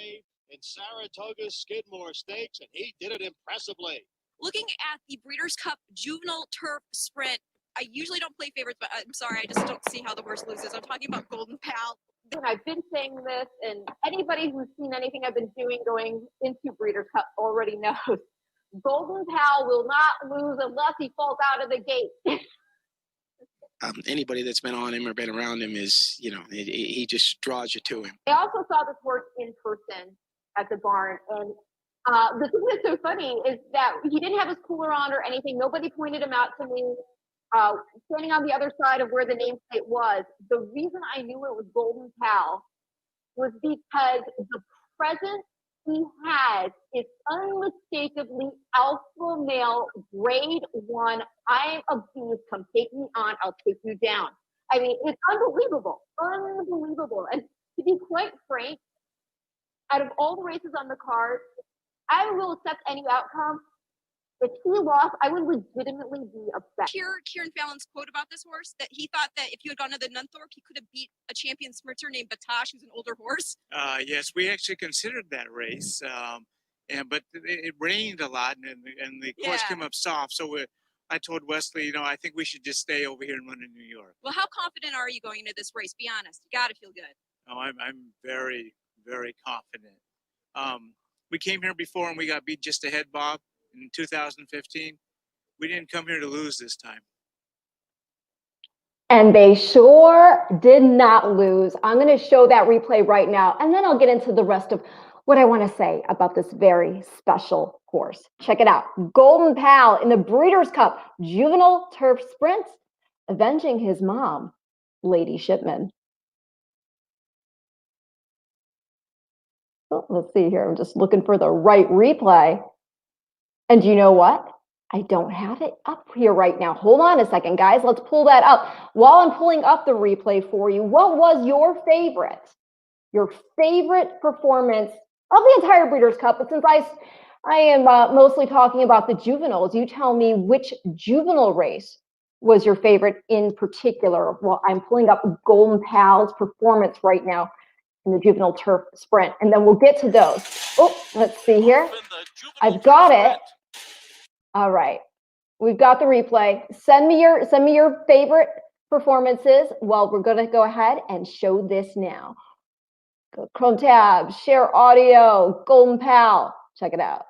day in Saratoga's Skidmore Stakes, and he did it impressively. Looking at the Breeders' Cup Juvenile Turf Sprint, I usually don't play favorites, but I'm sorry, I just don't see how the horse loses. I'm talking about Golden Pal. And I've been saying this, and anybody who's seen anything I've been doing going into Breeders' Cup already knows. Golden Pal will not lose unless he falls out of the gate. Anybody that's been on him or been around him is, he just draws you to him. I also saw this horse in person at the barn, and the thing that's so funny is that he didn't have his cooler on or anything. Nobody pointed him out to me. Standing on the other side of where the nameplate was, the reason I knew it was Golden Pal was because the presence he has is unmistakably alpha male, grade 1. I am a beast. Come take me on. I'll take you down. I mean, it's unbelievable. Unbelievable. And to be quite frank, out of all the races on the card, I will accept any outcome. If he lost, I would legitimately be upset. Hear Kieran Fallon's quote about this horse, that he thought that if you had gone to the Nunthorpe, he could have beat a champion sprinter named Batash, who's an older horse. Yes, we actually considered that race, but it rained a lot, and the course came up soft. So I told Wesley, I think we should just stay over here and run in New York. Well, how confident are you going into this race? Be honest. You got to feel good. Oh, I'm very, very confident. We came here before and we got beat just ahead, Bob, in 2015. We didn't come here to lose this time. And they sure did not lose. I'm going to show that replay right now, and then I'll get into the rest of what I want to say about this very special horse. Check it out. Golden Pal in the Breeders' Cup Juvenile Turf Sprint, avenging his mom, Lady Shipman. Oh, let's see here. I'm just looking for the right replay. And you know what? I don't have it up here right now. Hold on a second, guys. Let's pull that up. While I'm pulling up the replay for you, what was your favorite performance of the entire Breeders' Cup? But since I am mostly talking about the juveniles, you tell me which juvenile race was your favorite in particular. Well, I'm pulling up Golden Pal's performance right now in the Juvenile Turf Sprint, and then we'll get to those. Oh, let's see here. I've got it. All right, we've got the replay. Send me your favorite performances. Well, we're going to go ahead and show this now. Go Chrome tab, share audio, Golden Pal. Check it out.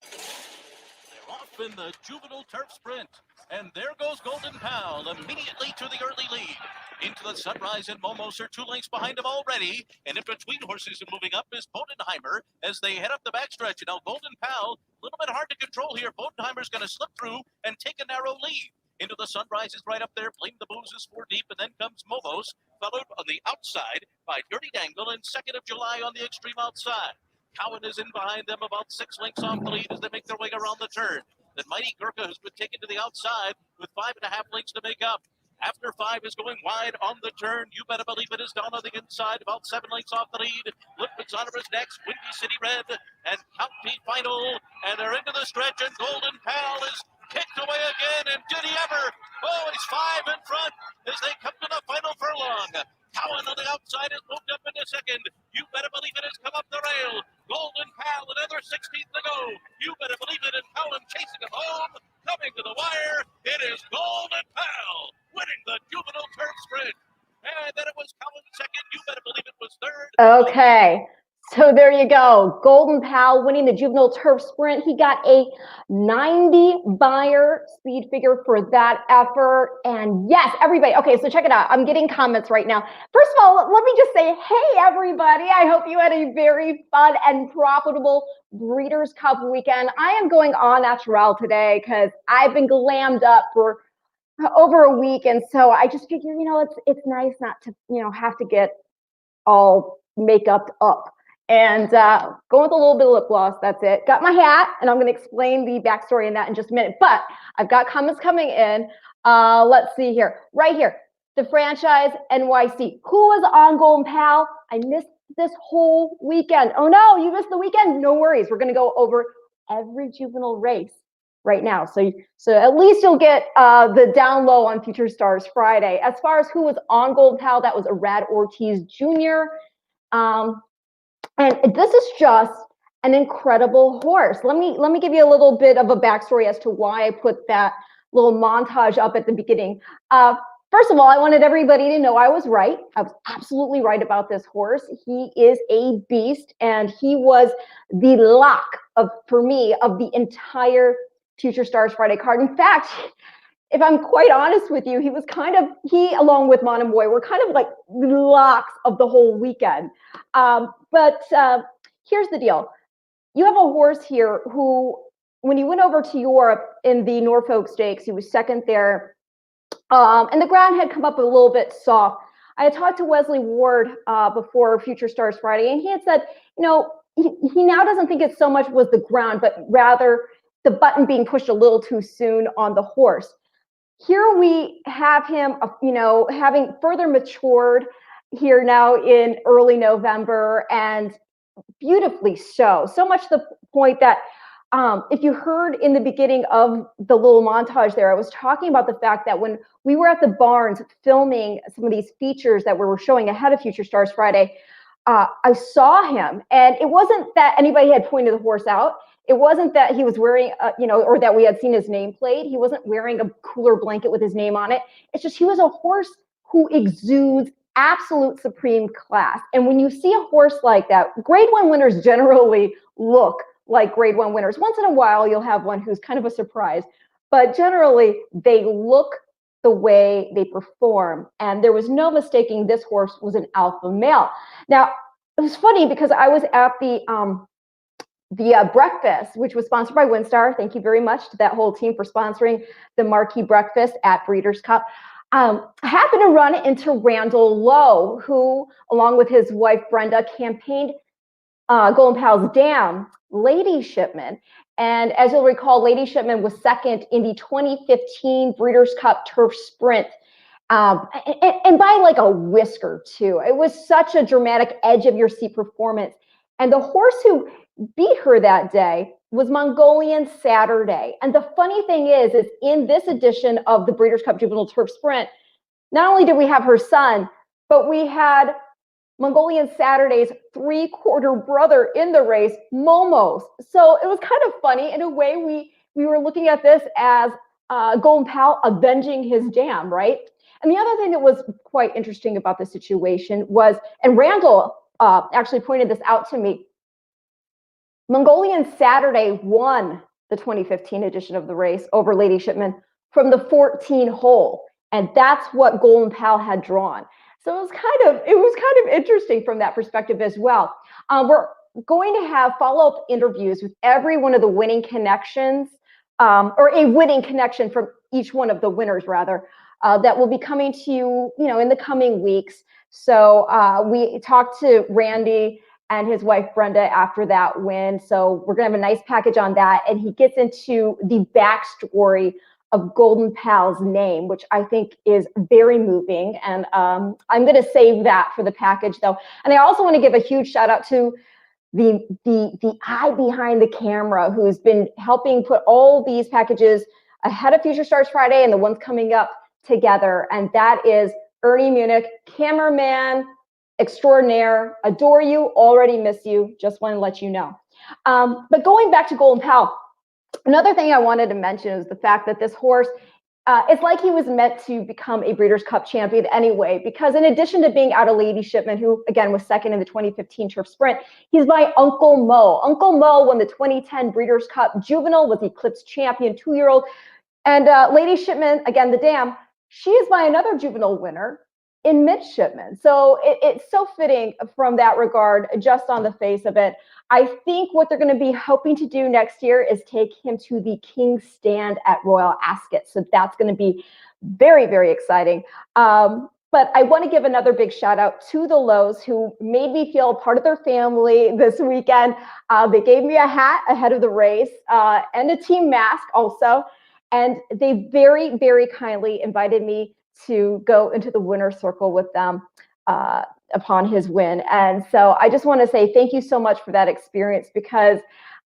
They're off in the Juvenile Turf Sprint. And there goes Golden Pal immediately to the early lead. Into the Sunrise and Momos are 2 lengths behind him already. And in between horses and moving up is Bodenheimer as they head up the backstretch. And now Golden Pal, a little bit hard to control here. Bodenheimer's going to slip through and take a narrow lead. Into the Sunrise is right up there. Blame the Booze is 4 deep. And then comes Momos, followed on the outside by Dirty Dangle and 2nd of July on the extreme outside. Cowan is in behind them about 6 lengths off the lead as they make their way around the turn. Then Mighty Gurkha has been taken to the outside with 5.5 lengths to make up. After 5 is going wide on the turn. You Better Believe It is down on the inside, about 7 lengths off the lead. Liquid's Honor is next, Windy City Red, and County Final. And they're into the stretch, and Golden Pal is kicked away again. And did he ever? Oh, he's 5 in front as they come to the final furlong. Cowan on the outside is moved up into 2nd. You Better Believe It has come up the rail. Golden Pal, another 16th to go. You Better Believe It, and Cowan chasing him home. Coming to the wire, it is Golden Pal winning the Juvenile Turf Sprint. And then it was Cowan 2nd. You Better Believe It was 3rd. Okay. So there you go. Golden Pal winning the Juvenile Turf Sprint. He got a 90 buyer speed figure for that effort. And yes, everybody. Okay, so check it out. I'm getting comments right now. First of all, let me just say, hey, everybody. I hope you had a very fun and profitable Breeders' Cup weekend. I am going au naturel today because I've been glammed up for over a week. And so I just figure, it's nice not to, have to get all makeup up. And go with a little bit of lip gloss. That's it. Got my hat, and I'm going to explain the backstory in that in just a minute. But I've got comments coming in. Let's see here. Right here. The Franchise NYC. Who was on Golden Pal? I missed this whole weekend. Oh, no, you missed the weekend? No worries. We're going to go over every juvenile race right now. So at least you'll get the down low on Future Stars Friday. As far as who was on Golden Pal, that was Arad Ortiz Jr. And this is just an incredible horse. Let me give you a little bit of a backstory as to why I put that little montage up at the beginning. First of all, I wanted everybody to know I was right. I was absolutely right about this horse. He is a beast, and he was the lock for me of the entire Future Stars Friday card. In fact, if I'm quite honest with you, he along with Monomoy were kind of like the locks of the whole weekend. But here's the deal. You have a horse here who, when he went over to Europe in the Norfolk Stakes, he was second there. And the ground had come up a little bit soft. I had talked to Wesley Ward before Future Stars Friday, and he had said, he now doesn't think it so much was the ground, but rather the button being pushed a little too soon on the horse. Here we have him, having further matured here now in early November, and beautifully so. So much to the point that if you heard in the beginning of the little montage there, I was talking about the fact that when we were at the barns filming some of these features that we were showing ahead of Future Stars Friday, I saw him, and it wasn't that anybody had pointed the horse out. It wasn't that he was wearing, or that we had seen his nameplate. He wasn't wearing a cooler blanket with his name on it. It's just he was a horse who exudes absolute supreme class. And when you see a horse like that, Grade 1 winners generally look like Grade 1 winners. Once in a while, you'll have one who's kind of a surprise, but generally they look the way they perform. And there was no mistaking this horse was an alpha male. Now, it was funny because I was at the breakfast, which was sponsored by WinStar. Thank you very much to that whole team for sponsoring the marquee breakfast at Breeders' Cup. I happened to run into Randall Lowe, who, along with his wife Brenda, campaigned Golden Pal's dam, Lady Shipman. And as you'll recall, Lady Shipman was second in the 2015 Breeders' Cup Turf Sprint, and by like a whisker too. It was such a dramatic edge of your seat performance. And the horse who beat her that day was Mongolian Saturday. And the funny thing is in this edition of the Breeders' Cup Juvenile Turf Sprint, not only did we have her son, but we had Mongolian Saturday's three-quarter brother in the race, Momos. So it was kind of funny. In a way, we were looking at this as Golden Pal avenging his dam, right? And the other thing that was quite interesting about the situation was, and Randall actually pointed this out to me, Mongolian Saturday won the 2015 edition of the race over Lady Shipman from the 14 hole. And that's what Golden Pal had drawn. So it was kind of interesting from that perspective as well. We're going to have follow-up interviews with every one of the winning connections, or a winning connection from each one of the winners, rather, that will be coming to you, in the coming weeks. So we talked to Randy and his wife Brenda after that win. So we're gonna have a nice package on that, and he gets into the backstory of Golden Pal's name, which I think is very moving. And I'm going to save that for the package, though. And I also want to give a huge shout out to the eye behind the camera, who's been helping put all these packages ahead of Future Stars Friday and the ones coming up together. And that is Ernie Munich, cameraman extraordinaire. Adore you, already miss you. Just want to let you know. But going back to Golden Pal, another thing I wanted to mention is the fact that this horse, it's like he was meant to become a Breeders' Cup champion anyway, because in addition to being out of Lady Shipman, who again was second in the 2015 Turf Sprint, he's by Uncle Mo. Uncle Mo won the 2010 Breeders' Cup Juvenile, was the Eclipse champion 2-year-old. And Lady Shipman, again, the dam, she is by another juvenile winner in Midshipman. So it's so fitting from that regard, just on the face of it. I think what they're going to be hoping to do next year is take him to the King's Stand at Royal Ascot. So that's going to be very, very exciting. But I want to give another big shout out to the Lows, who made me feel part of their family this weekend. They gave me a hat ahead of the race and a team mask also. And they very, very kindly invited me to go into the winner's circle with them upon his win. And so I just want to say thank you so much for that experience, because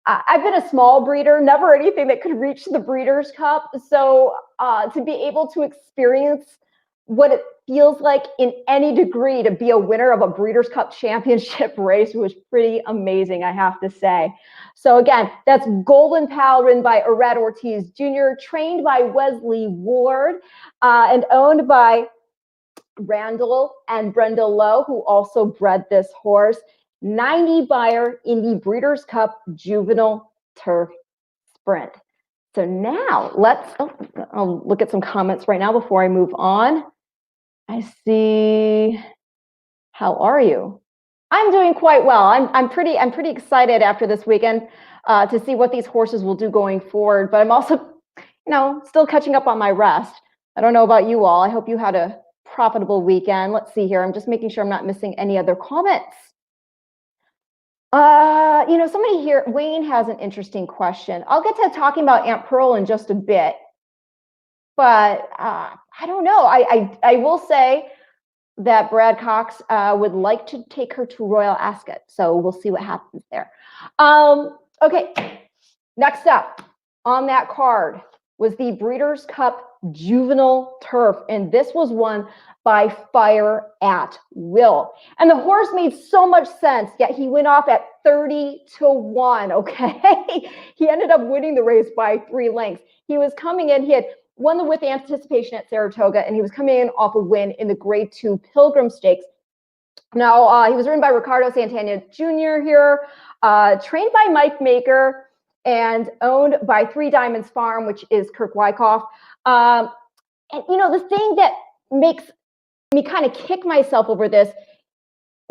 I've been a small breeder, never anything that could reach the Breeders' Cup. So to be able to experience what it feels like in any degree to be a winner of a Breeders' Cup championship race was pretty amazing, I have to say. So again, that's Golden Pal, ridden by Irad Ortiz Jr., trained by Wesley Ward, and owned by Randall and Brenda Lowe, who also bred this horse. 90 buyer in the Breeders' Cup Juvenile Turf Sprint. So now I'll look at some comments right now before I move on. I see. How are you? I'm doing quite well. I'm pretty excited after this weekend to see what these horses will do going forward. But I'm also, still catching up on my rest. I don't know about you all. I hope you had a profitable weekend. Let's see here. I'm just making sure I'm not missing any other comments. Somebody here, Wayne has an interesting question. I'll get to talking about Aunt Pearl in just a bit. But I don't know. I will say that Brad Cox would like to take her to Royal Ascot. So we'll see what happens there. Okay, next up on that card was the Breeders' Cup Juvenile Turf. And this was won by Fire at Will. And the horse made so much sense, yet he went off at 30-1, okay? He ended up winning the race by 3 lengths. He was coming in, he had won the With Anticipation at Saratoga, and he was coming in off a win in the Grade 2 Pilgrim Stakes. Now, he was ridden by Ricardo Santana Jr. here, trained by Mike Maker, and owned by Three Diamonds Farm, which is Kirk Wyckoff. And, the thing that makes me kind of kick myself over this,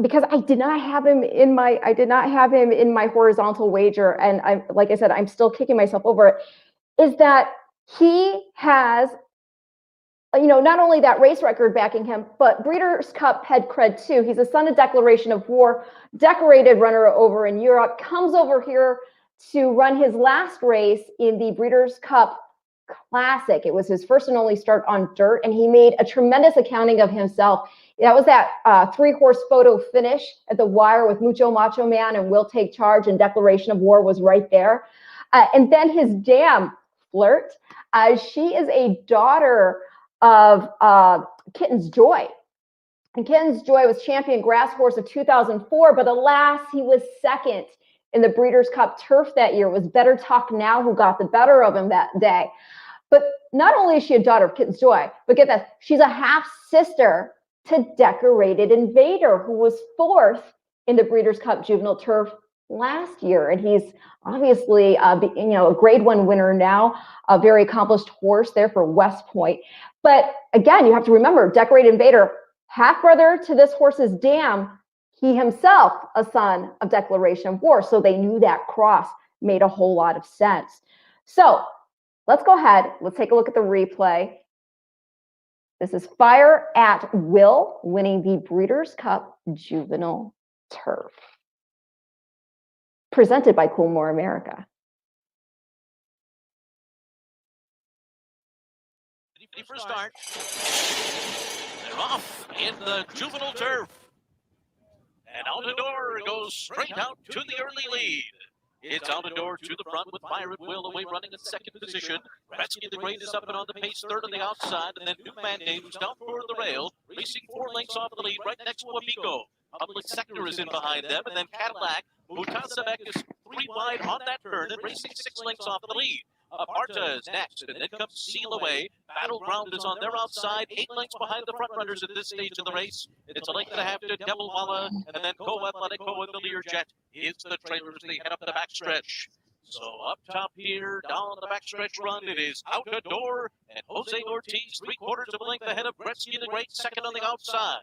because I did not have him in my horizontal wager, and like I said, I'm still kicking myself over it, is that he has, not only that race record backing him, but Breeders' Cup head cred too. He's a son of Declaration of War, decorated runner over in Europe, comes over here to run his last race in the Breeders' Cup Classic. It was his first and only start on dirt, and he made a tremendous accounting of himself. That was that 3-horse photo finish at the wire with Mucho Macho Man and Will Take Charge, and Declaration of War was right there. And then his dam, Flirt. She is a daughter of Kitten's Joy. And Kitten's Joy was champion grass horse of 2004, but alas, he was second in the Breeders' Cup Turf that year. It was Better Talk Now who got the better of him that day. But not only is she a daughter of Kitten's Joy, but get this, she's a half-sister to Decorated Invader, who was 4th in the Breeders' Cup Juvenile Turf last year. And he's obviously, a Grade 1 winner now, a very accomplished horse there for West Point. But again, you have to remember, Decorated Invader, half-brother to this horse's dam, he himself a son of Declaration of War. So they knew that cross made a whole lot of sense. So let's go ahead. Let's take a look at the replay. This is Fire at Will winning the Breeders' Cup Juvenile Turf. Presented by Coolmore America. Ready for a start. They're off in the Juvenile Turf. And Altador goes straight out to the early lead. It's Altador to the front with Fire at Will away running in second position. Gretzky the Great is up and on the pace, third on the outside, and then New Mandate, who's down toward the rail, racing 4 lengths off the lead right next to Amico. Public Sector is in behind them, and then Cadillac. Mutasabek is 3 wide on that turn and racing 6 lengths off the lead. Aparta is next, and then comes Seal Away. Battleground is on their outside, 8 lengths behind the front runners at this stage of the race. It's a length and a half to Devil Walla, and then Go Atletico and the Learjet is the trailers. They head up the backstretch. So up top here, down the backstretch run, it is Altador and Jose Ortiz, 3/4 of a length ahead of Gretzky the Great, second on the outside.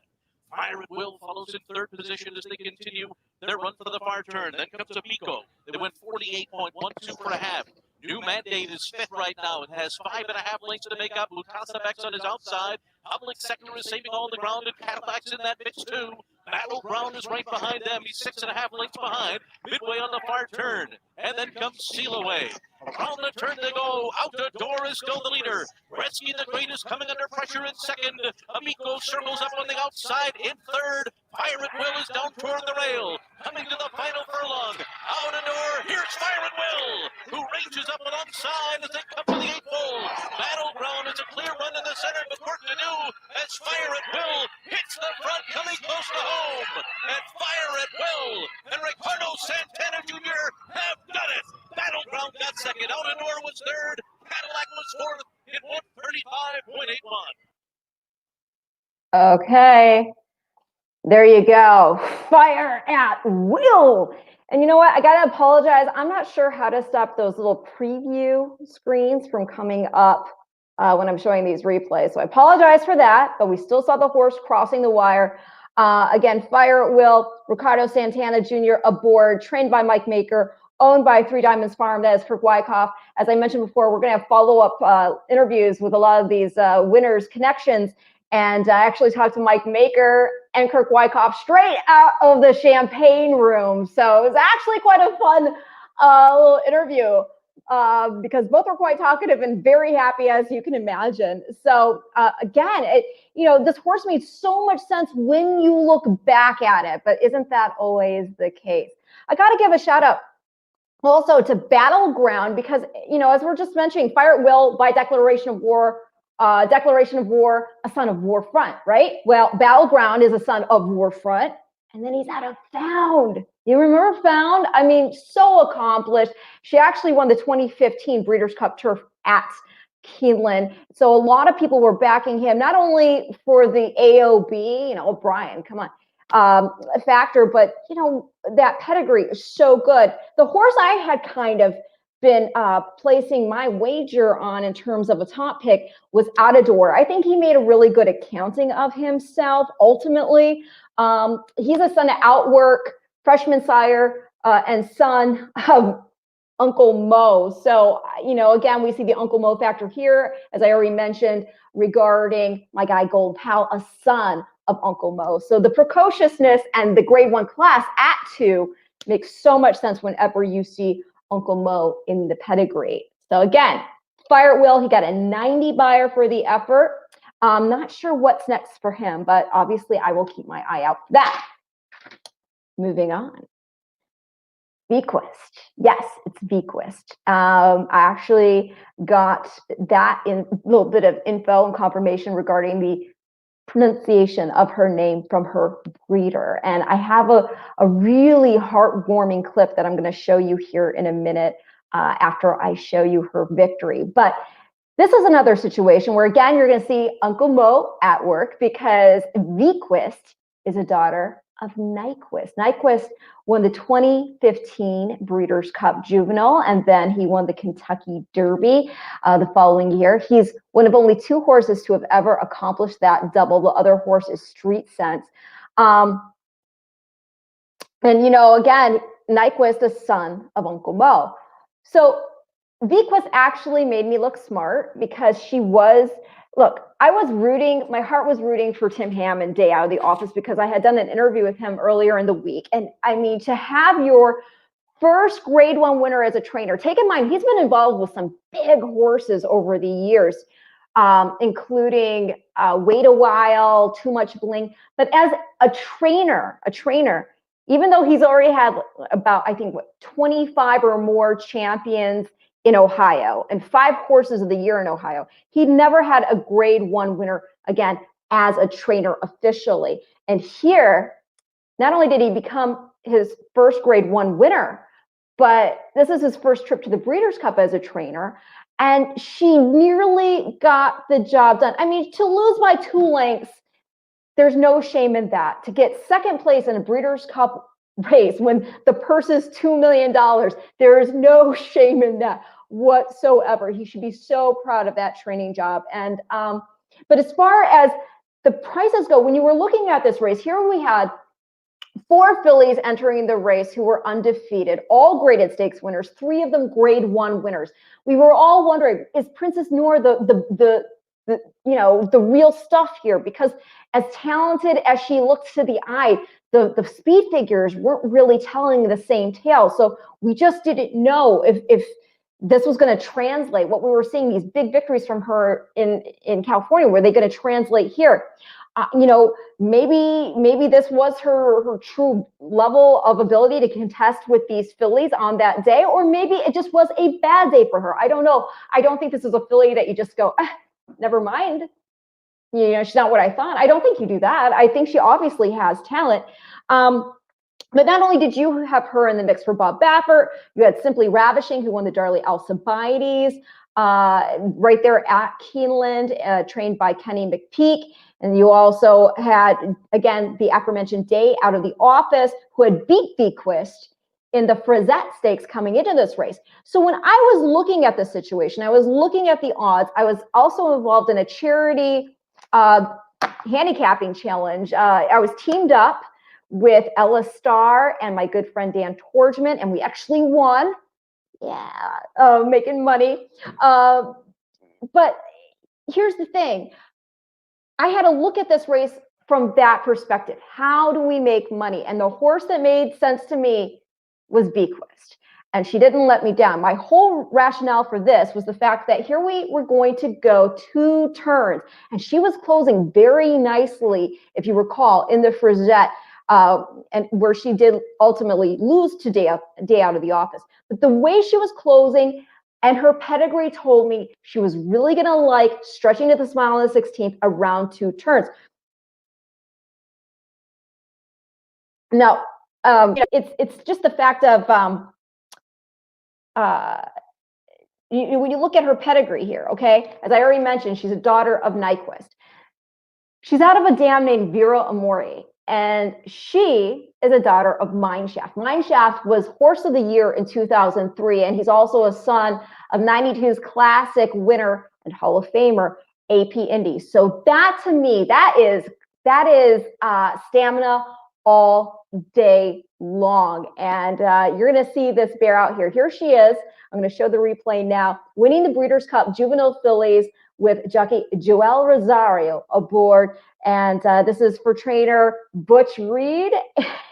Fire at Will follows in third position as they continue their run for the far turn. Then comes Amico. They went 48.12 for a half. New Mandate is 5th right now. It has 5.5 lengths to make up. Mutasabek's on his outside. Public Sector is saving all the ground, and Cadillac's in that mix too. Battleground is right behind them. He's 6.5 lengths behind. Midway on the far turn. And then comes Seal Away. Around the turn they go. Altador is still the leader. Gretzky the Great is coming under pressure in second. Amico circles up on the outside in third. Fire at Will is down toward the rail. Coming to the final furlong. Altador, here's It's Fire at Will, who ranges up alongside as they come to the 8-pole. Battleground is a clear run in the center, but work to do as Fire at Will hits the front, coming close to home. And Fire at Will and Ricardo Santana Jr. have done it. Battleground got second. Outdoor was third. Cadillac was fourth in 135.81. Okay. There you go. Fire at Will. And you know what? I got to apologize. I'm not sure how to stop those little preview screens from coming up when I'm showing these replays. So I apologize for that, but we still saw the horse crossing the wire. Again, Fire at Will, Ricardo Santana Jr. aboard, trained by Mike Maker, owned by Three Diamonds Farm. That is Kirk Wyckoff. As I mentioned before, we're going to have follow-up interviews with a lot of these winners' connections. And I actually talked to Mike Maker and Kirk Wyckoff straight out of the champagne room. So it was actually quite a fun little interview because both were quite talkative and very happy, as you can imagine. So again, this horse made so much sense when you look back at it, but isn't that always the case? I got to give a shout out also to Battleground because, as we're just mentioning, Fire at Will by declaration of war, a son of Warfront, right? Well, Battleground is a son of Warfront, and then he's out of Found. You remember Found? I mean, so accomplished. She actually won the 2015 Breeders' Cup Turf at Keeneland. So a lot of people were backing him, not only for the AOB, O'Brien, come on, factor, but, that pedigree is so good. The horse I had kind of been placing my wager on in terms of a top pick was Outdoor. I think he made a really good accounting of himself. Ultimately, he's a son of Outwork, freshman sire, and son of Uncle Mo. So, again, we see the Uncle Mo factor here, as I already mentioned, regarding my guy Golden Pal, a son of Uncle Mo. So the precociousness and the grade 1 class at 2 makes so much sense whenever you see Uncle Mo in the pedigree. So again, Fire at Will, he got a 90 buyer for the effort. I'm not sure what's next for him, but obviously I will keep my eye out for that. Moving on. Bequest. Yes, it's Bequest. I actually got that in a little bit of info and confirmation regarding the pronunciation of her name from her breeder. And I have a really heartwarming clip that I'm going to show you here in a minute after I show you her victory. But this is another situation where, again, you're going to see Uncle Mo at work because Bequest is a daughter of Nyquist. Nyquist won the 2015 Breeders' Cup Juvenile, and then he won the Kentucky Derby the following year. He's one of only 2 horses to have ever accomplished that double. The other horse is Street Sense. And, again, Nyquist is son of Uncle Mo. So Bequest actually made me look smart because she was, my heart was rooting for Tim Hammond day out of the office because I had done an interview with him earlier in the week. And I mean, to have your first grade 1 winner as a trainer, take in mind, he's been involved with some big horses over the years, including Wait a While, Too Much Bling. But as a trainer, even though he's already had about, 25 or more champions in Ohio and 5 horses of the year in Ohio, he never had a grade 1 winner, again, as a trainer officially. And here, not only did he become his first grade 1 winner, but this is his first trip to the Breeders' Cup as a trainer. And she nearly got the job done. I mean, to lose by 2 lengths, there's no shame in that. To get second place in a Breeders' Cup race when the purse is $2 million, there is no shame in that whatsoever. He should be so proud of that training job. And but as far as the prices go, when you were looking at this race, here we had 4 fillies entering the race who were undefeated, all graded stakes winners, 3 of them grade 1 winners. We were all wondering, is Princess Noor the real stuff here? Because as talented as she looked to the eye, the speed figures weren't really telling the same tale. So we just didn't know if this was going to translate. What we were seeing, these big victories from her in California, were they going to translate here? maybe this was her true level of ability to contest with these fillies on that day, or maybe it just was a bad day for her. I don't know. I don't think this is a filly that you just go, never mind. She's not what I thought. I don't think you do that. I think she obviously has talent. But not only did you have her in the mix for Bob Baffert, you had Simply Ravishing, who won the Darley Alcibiades, right there at Keeneland, trained by Kenny McPeak. And you also had, again, the aforementioned Day Out of the Office, who had beat Bequist in the Frizette Stakes coming into this race. So when I was looking at the situation, I was looking at the odds. I was also involved in a charity handicapping challenge. I was teamed up with Ella Starr and my good friend Dan Torgman, and we actually won. Yeah, making money. But here's the thing. I had to look at this race from that perspective. How do we make money? And the horse that made sense to me was Bequist. And she didn't let me down. My whole rationale for this was the fact that here we were going to go 2 turns. And she was closing very nicely, if you recall, in the Frizette, and where she did ultimately lose to Day Out of the Office. But the way she was closing and her pedigree told me she was really going to like stretching to the smile on the 16th around 2 turns. Now, it's just the fact of when you look at her pedigree here, okay? As I already mentioned, she's a daughter of Nyquist. She's out of a dam named Vera Amore, and she is a daughter of Mineshaft. Mineshaft was Horse of the Year in 2003, and he's also a son of 92's Classic winner and Hall of Famer, AP Indy. So that to me, that is stamina all day long. And you're going to see this bear out here. Here she is. I'm going to show the replay now. Winning the Breeders' Cup Juvenile Fillies with jockey Joel Rosario aboard. And this is for trainer Butch Reed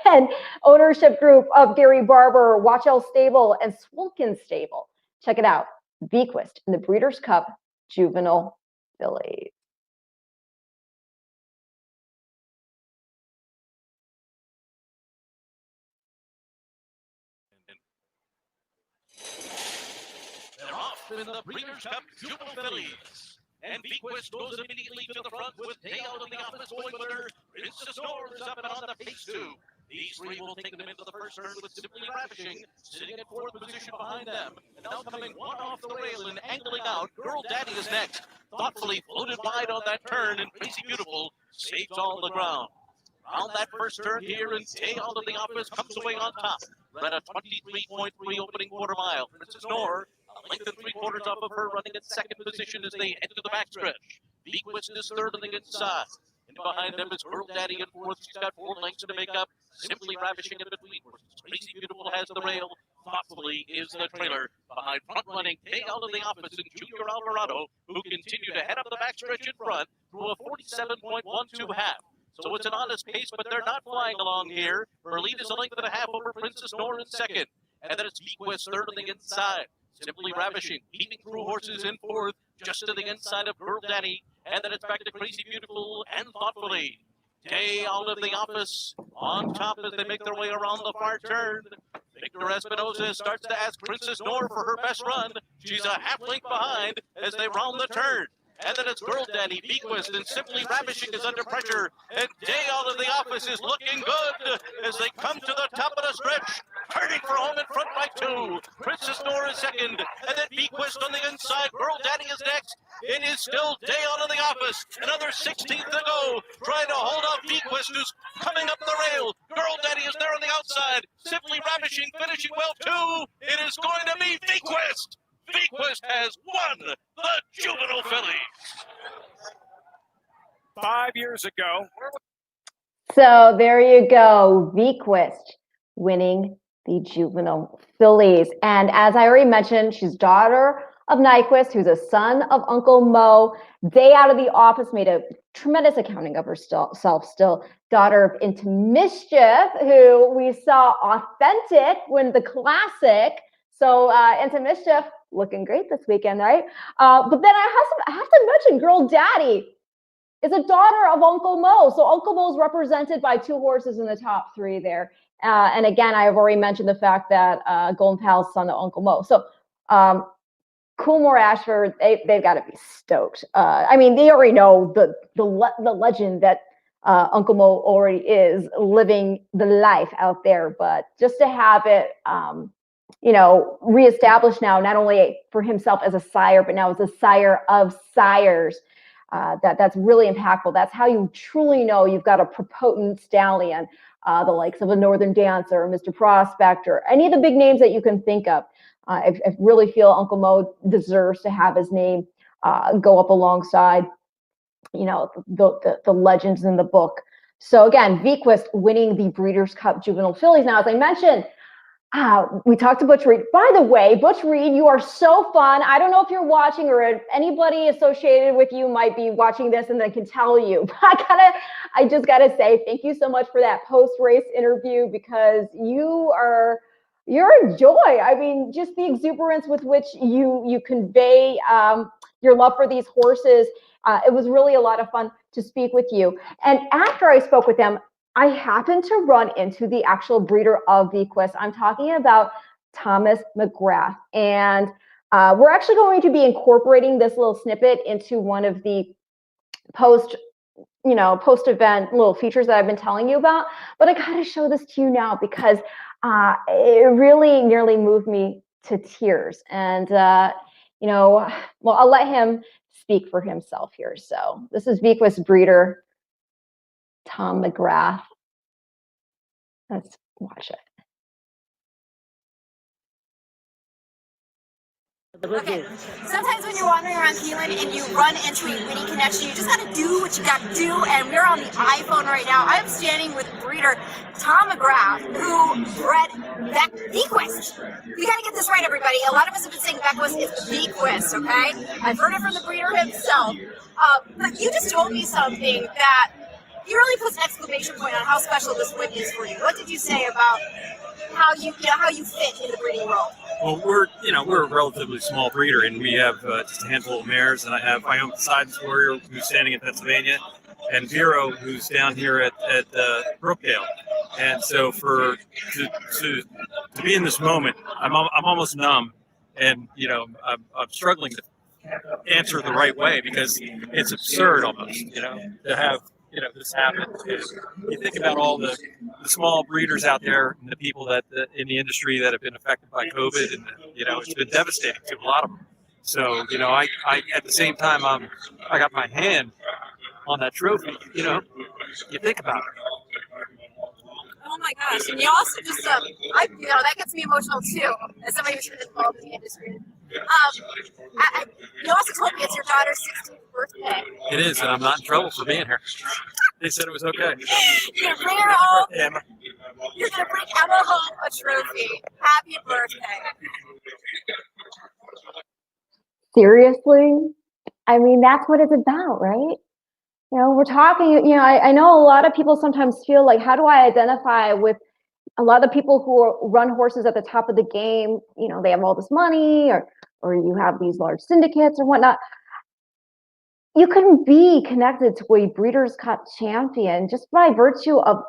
and ownership group of Gary Barber, Watchell Stable, and Swilkin Stable. Check it out. Bequist in the Breeders' Cup Juvenile Fillies. They're off in the Breeders' Cup Juvenile Fillies. And Bequist goes immediately to the front with Day Out of the Office going with her. Princess Nora is up and on the pace too. These 3 will take them into the first turn with Simply Ravishing, sitting in 4th position behind them. And now coming one off the rail and angling out, Girl Daddy is next. Thoughtfully floated wide on that turn, and Crazy Beautiful saves all the ground. On that first turn here, and Day Out of the Office comes away on top. Ran a 23.3 opening quarter mile. Princess Nora, a length and 3/4 off of her, running in 2nd position as they head to the backstretch. Bequist is 3rd on the inside. And behind them is Girl Daddy in 4th. She's got 4 lengths to make up. Simply Ravishing in between horses. Crazy Beautiful has the rail. Thoughtfully is the trailer. Behind front running Day Out of the Office and Junior Alvarado, who continue to head up the backstretch in front through a 47.12 half. So it's an honest pace, but they're not flying along here. Her lead is a length and a half over Princess Nora in 2nd. And then it's Bequist 3rd on the inside. Simply Ravishing, keeping through horses in 4th, just to the inside of Girl Daddy. And then it's back to Crazy Beautiful and Thoughtfully. Day Out of the Office on top as they make their way around the far turn. Victor Espinosa starts to ask Princess Nora for her best run. She's a half length behind as they round the turn. And then it's Girl Daddy, Bequist, and Simply Ravishing is under pressure. And Day Out of the Office is looking good as they come to the top of the stretch. Turning for home in front by 2. Princess Nora is 2nd. And then Bequist on the inside. Girl Daddy is next. It is still Day Out of the Office. Another 16th to go. Trying to hold off Bequist, who's coming up the rail. Girl Daddy is there on the outside. Simply Ravishing finishing well too. It is going to be Bequist. Bequist has won the Juvenile Fillies. 5 years ago. So there you go, Bequist winning the Juvenile Fillies. And as I already mentioned, she's daughter of Nyquist, who's a son of Uncle Mo. Day Out of the Office made a tremendous accounting of herself still. Daughter of Into Mischief, who we saw authentic win the Classic. So Into Mischief looking great this weekend, right? But then I have to mention Girl Daddy. is a daughter of Uncle Mo. So Uncle Mo is represented by 2 horses in the top 3 there. And again, I have already mentioned the fact that Golden Pal's son of Uncle Mo. So Coolmore Ashford, they've got to be stoked. I mean, they already know the legend that Uncle Mo already is living the life out there, but just to have it, reestablished now, not only for himself as a sire, but now as a sire of sires, that's really impactful. That's how you truly know you've got a potent stallion, the likes of a Northern Dancer, Mr. Prospector, any of the big names that you can think of. I really feel Uncle Mo deserves to have his name go up alongside, the legends in the book. So again, Vequist winning the Breeders' Cup Juvenile Fillies. Now, as I mentioned, we talked to Butch Reed. By the way, Butch Reed, you are so fun. I don't know if you're watching or if anybody associated with you might be watching this and they can tell you. I just gotta say thank you so much for that post-race interview, because you're a joy. I mean, just the exuberance with which you convey your love for these horses. It was really a lot of fun to speak with you. And after I spoke with them, I happened to run into the actual breeder of Vequist. I'm talking about Thomas McGrath. And we're actually going to be incorporating this little snippet into one of the post-event little features that I've been telling you about. But I gotta show this to you now because it really nearly moved me to tears. And, well, I'll let him speak for himself here. So this is Vequist breeder Tom McGrath. Let's watch it. Okay, sometimes when you're wandering around Keeneland and you run into a winning connection, you just gotta do what you gotta do, and we're on the iPhone right now. I'm standing with breeder Tom McGrath, who bred Vequist. We gotta get this right, everybody. A lot of us have been saying Vequist is Vequist, okay? I've heard it from the breeder himself. But you just told me something that you really puts an exclamation point on how special this win is for you. What did you say about how you fit in the breeding world? Well, we're a relatively small breeder, and we have just a handful of mares, and I own Poseidon's Warrior, who's standing in Pennsylvania, and Vero, who's down here at Brookdale. And so to be in this moment, I'm almost numb, and I'm struggling to answer the right way because it's absurd almost, to have this happen. You think about all the small breeders out there and the people that in the industry that have been affected by COVID, and it's been devastating to a lot of them. So I at the same time I got my hand on that trophy. You think about it. Oh my gosh! And you also just that gets me emotional too, as somebody who's been involved in the industry. You also told me it's your daughter's 16th birthday. It is, and I'm not in trouble for being here. They said it was okay. You're gonna bring her home. Emma. You're gonna bring Emma home a trophy. Happy birthday. Seriously? I mean, that's what it's about, right? We're talking, I know a lot of people sometimes feel like, how do I identify with a lot of people who run horses at the top of the game? They have all this money, or you have these large syndicates or whatnot. You can be connected to a Breeders' Cup champion just by virtue of,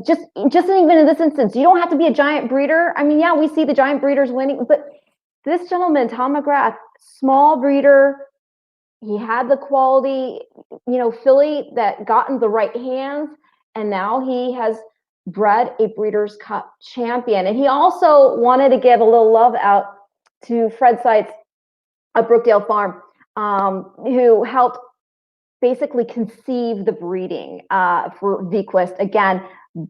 just even in this instance, you don't have to be a giant breeder. I mean, yeah, we see the giant breeders winning, but this gentleman, Tom McGrath, small breeder, he had the quality, filly that got in the right hands, and now he has bred a Breeders' Cup champion. And he also wanted to give a little love out to Fred Seitz at Brookdale Farm, who helped basically conceive the breeding for Vequist, again,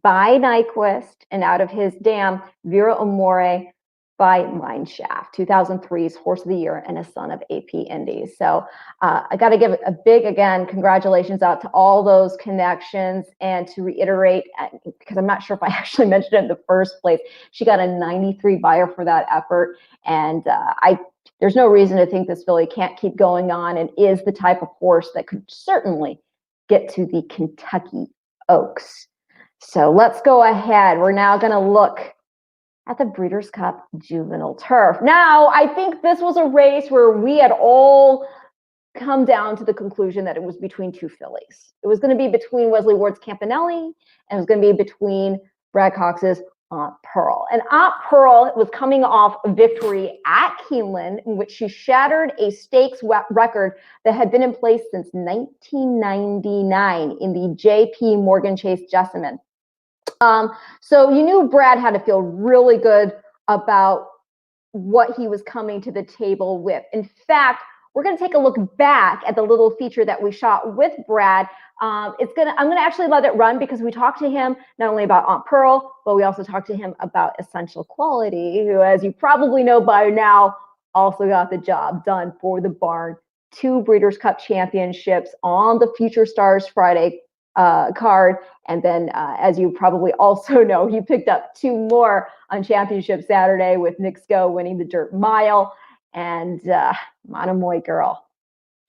by Nyquist, and out of his dam, Vera Amore by Mineshaft, 2003's Horse of the Year and a son of AP Indies. So I got to give a big, again, congratulations out to all those connections. And to reiterate, because I'm not sure if I actually mentioned it in the first place, she got a 93 buyer for that effort. And there's no reason to think this filly can't keep going on, and is the type of horse that could certainly get to the Kentucky Oaks. So let's go ahead. We're now going to look at the Breeders' Cup Juvenile Turf. Now, I think this was a race where we had all come down to the conclusion that it was between two fillies. It was going to be between Wesley Ward's Campanelli, and it was going to be between Brad Cox's Aunt Pearl. And Aunt Pearl was coming off a victory at Keeneland in which she shattered a stakes record that had been in place since 1999 in the J.P. Morgan Chase Jessamine. So you knew Brad had to feel really good about what he was coming to the table with. In fact, we're going to take a look back at the little feature that we shot with Brad. I'm going to actually let it run because we talked to him not only about Aunt Pearl, but we also talked to him about Essential Quality, who, as you probably know by now, also got the job done for the barn. 2 Breeders' Cup championships on the Future Stars Friday card. And then, as you probably also know, he picked up 2 more on Championship Saturday with Nick Sko winning the Dirt Mile and Monomoy Girl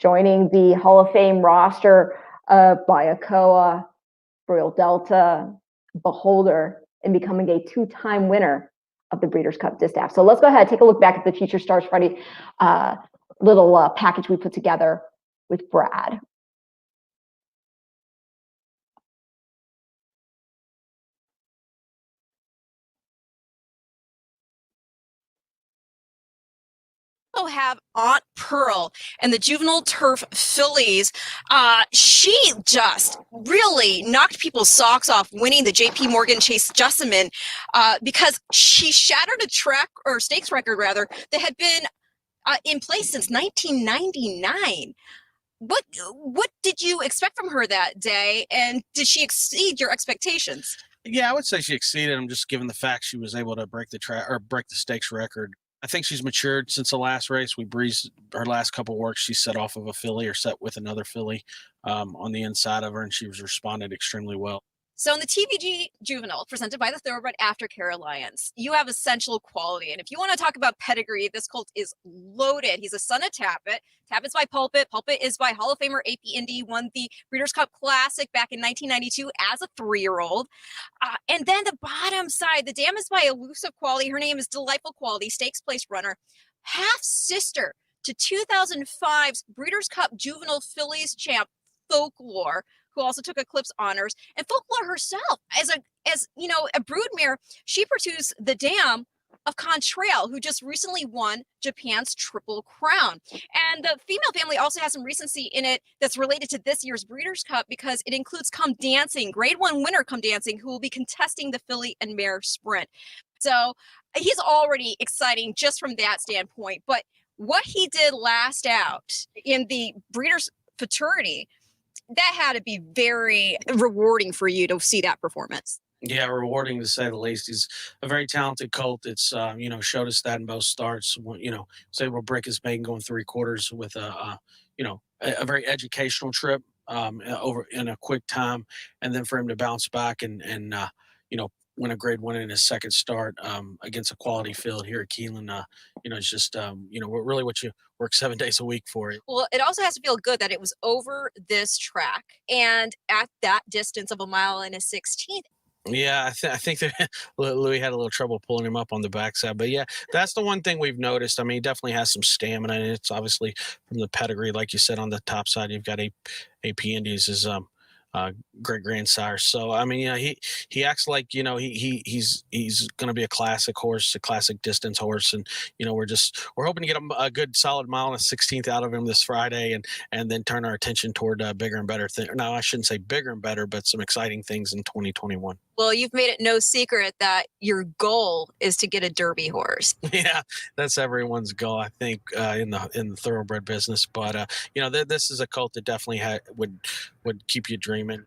joining the Hall of Fame roster of Bayakoa, Royal Delta, Beholder, and becoming a 2-time winner of the Breeders' Cup Distaff. So let's go ahead and take a look back at the Future Stars Friday little package we put together with Brad. Have Aunt Pearl and the Juvenile Turf fillies. She just really knocked people's socks off winning the J.P. Morgan Chase Jessamine because she shattered a track or stakes record rather that had been in place since 1999. What did you expect from her that day, and did she exceed your expectations? Yeah, I would say she exceeded them, just given the fact she was able to break the stakes record. I think she's matured since the last race. We breezed her last couple of works. She set off of a filly or set with another filly on the inside of her, and she was responded extremely well. So in the TVG Juvenile, presented by the Thoroughbred Aftercare Alliance, you have Essential Quality. And if you want to talk about pedigree, this colt is loaded. He's a son of Tapit. Tapit's by Pulpit. Pulpit is by Hall of Famer AP Indy, won the Breeders' Cup Classic back in 1992 as a 3-year-old. And then the bottom side, the dam is by Elusive Quality. Her name is Delightful Quality, stakes place runner, half-sister to 2005's Breeders' Cup Juvenile Fillies champ, Folklore, who also took Eclipse honors, and Folklore herself, as you know, a broodmare, she pursues the dam of Contrail, who just recently won Japan's Triple Crown. And the female family also has some recency in it that's related to this year's Breeders' Cup because it includes Come Dancing, Grade 1 winner Come Dancing, who will be contesting the filly and mare sprint. So he's already exciting just from that standpoint. But what he did last out in the Breeders' Futurity, that had to be very rewarding for you to see that performance. Yeah, rewarding to say the least. He's a very talented colt. It's showed us that in both starts. Was able to break his maiden going 3/4 with a very educational trip over in a quick time, and then for him to bounce back and win a Grade 1 in his second start against a quality field here at Keeneland. It's just really what you work 7 days a week for. Well, it also has to feel good that it was over this track and at that distance of 1 1/16. Yeah, I think that Louis had a little trouble pulling him up on the backside, but yeah, that's the one thing we've noticed. I mean, he definitely has some stamina, and it's obviously from the pedigree, like you said, on the top side. You've got AP Indies is great grandsire. So I mean, he acts like he's going to be a classic horse, a classic distance horse, and we're hoping to get him a good solid 1/16 out of him this Friday, and then turn our attention toward bigger and better things. No, I shouldn't say bigger and better, but some exciting things in 2021. Well, you've made it no secret that your goal is to get a Derby horse. Yeah, that's everyone's goal, I think, in the thoroughbred business. But this is a colt that definitely would keep you dreaming.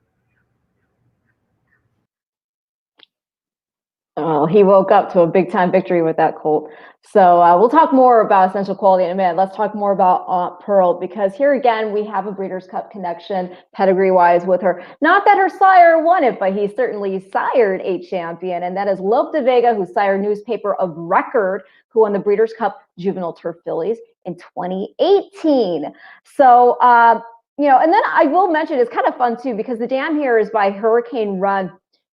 Oh, he woke up to a big-time victory with that colt. So we'll talk more about Essential Quality in a minute. Let's talk more about Aunt Pearl, because here again, we have a Breeders' Cup connection pedigree-wise with her. Not that her sire won it, but he certainly sired a champion, and that is Lope de Vega, who sired Newspaper of Record, who won the Breeders' Cup Juvenile Turf Fillies in 2018. So, and then I will mention, it's kind of fun too, because the dam here is by Hurricane Run.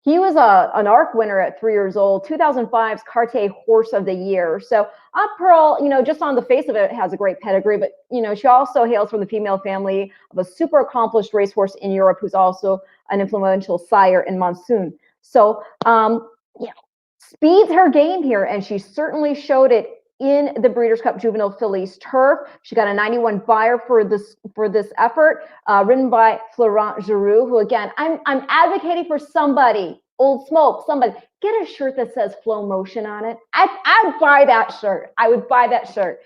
He was an ARC winner at 3 years old, 2005's Cartier Horse of the Year. So Aunt Pearl, you know, just on the face of it, has a great pedigree, but, you know, she also hails from the female family of a super accomplished racehorse in Europe who's also an influential sire in Monsoon. So, you know, speed's her game here, and she certainly showed it in the Breeders' Cup Juvenile Fillies Turf. She got a 91 buyer for this effort, ridden by Florent Giroux, who, again, I'm advocating for somebody, Old Smoke, somebody, get a shirt that says Flow Motion on it. I'd buy that shirt. I would buy that shirt.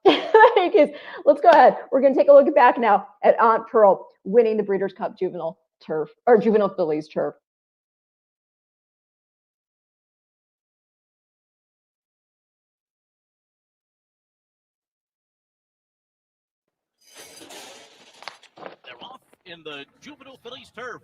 Let's go ahead. We're going to take a look back now at Aunt Pearl winning the Breeders' Cup Juvenile Turf, or Juvenile Fillies Turf. They're off in the Juvenile Fillies Turf.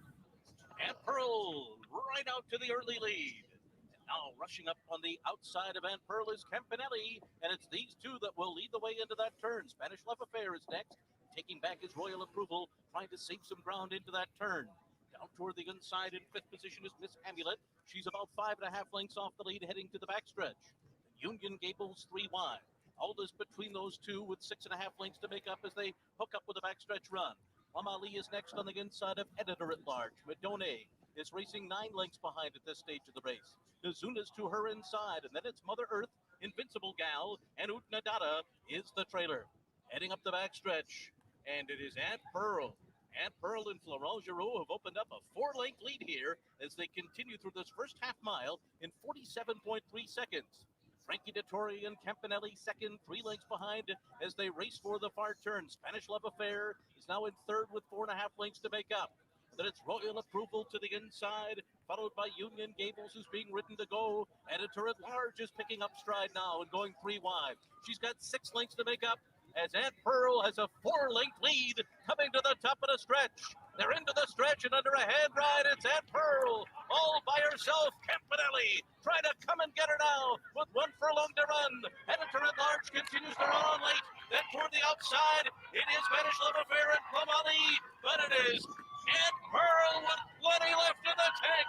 Aunt Pearl right out to the early lead. And now rushing up on the outside of Aunt Pearl is Campanelli, and it's these two that will lead the way into that turn. Spanish Love Affair is next, taking back his royal approval, trying to save some ground into that turn. Down toward the inside in 5th position is Miss Amulet. She's about 5.5 lengths off the lead heading to the backstretch. Union Gables 3 wide. Aldous between those two with 6.5 lengths to make up as they hook up with a backstretch run. Amali is next on the inside of Editor at Large. Madone is racing 9 lengths behind at this stage of the race. Nazuna's to her inside, and then it's Mother Earth, Invincible Gal, and Utnadata is the trailer. Heading up the backstretch, and it is Aunt Pearl. Aunt Pearl and Florent Giroux have opened up a 4-length lead here as they continue through this first half mile in 47.3 seconds. Frankie Dettori and Campanelli second, 3 lengths behind as they race for the far turn. Spanish Love Affair is now in third with 4.5 lengths to make up. Then it's Royal Approval to the inside, followed by Union Gables, who's being ridden to go. Editor at Large is picking up stride now and going 3 wide. She's got 6 lengths to make up as Aunt Pearl has a 4-length lead coming to the top of the stretch. They're into the stretch and under a hand ride. It's Aunt Pearl all by herself. Campanelli trying to come and get her now with 1 furlong to run. Editor at Large continues to run on late. Then toward the outside, it is Spanish Love Affair and Plumali, but it is Aunt Pearl with plenty left in the tank.